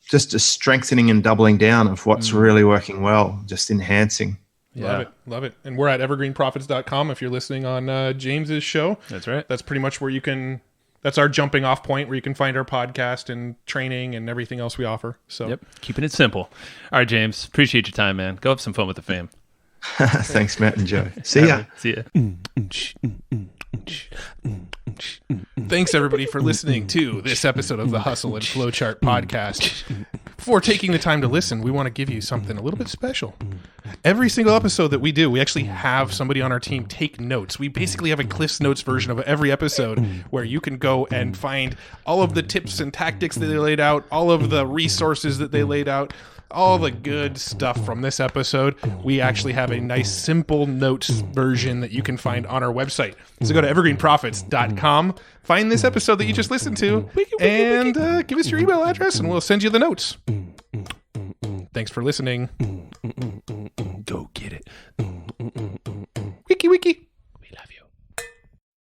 just a strengthening and doubling down of what's really working well, just enhancing. Yeah. Love it. And we're at evergreenprofits.com if you're listening on James's show. That's right. That's pretty much where that's our jumping off point where you can find our podcast and training and everything else we offer. So Yep. Keeping it simple. All right, James. Appreciate your time, man. Go have some fun with the fam. Thanks, Matt and Joe. See ya. See ya. Thanks, everybody, for listening to this episode of the Hustle and Flowchart podcast. Before taking the time to listen, we want to give you something a little bit special. Every single episode that we do, we actually have somebody on our team take notes. We basically have a Cliff's Notes version of every episode where you can go and find all of the tips and tactics that they laid out, all of the resources that they laid out, all the good stuff from this episode. We actually have a nice simple notes version that you can find on our website. So go to evergreenprofits.com, find this episode that you just listened to, and give us your email address and we'll send you the notes. Thanks for listening.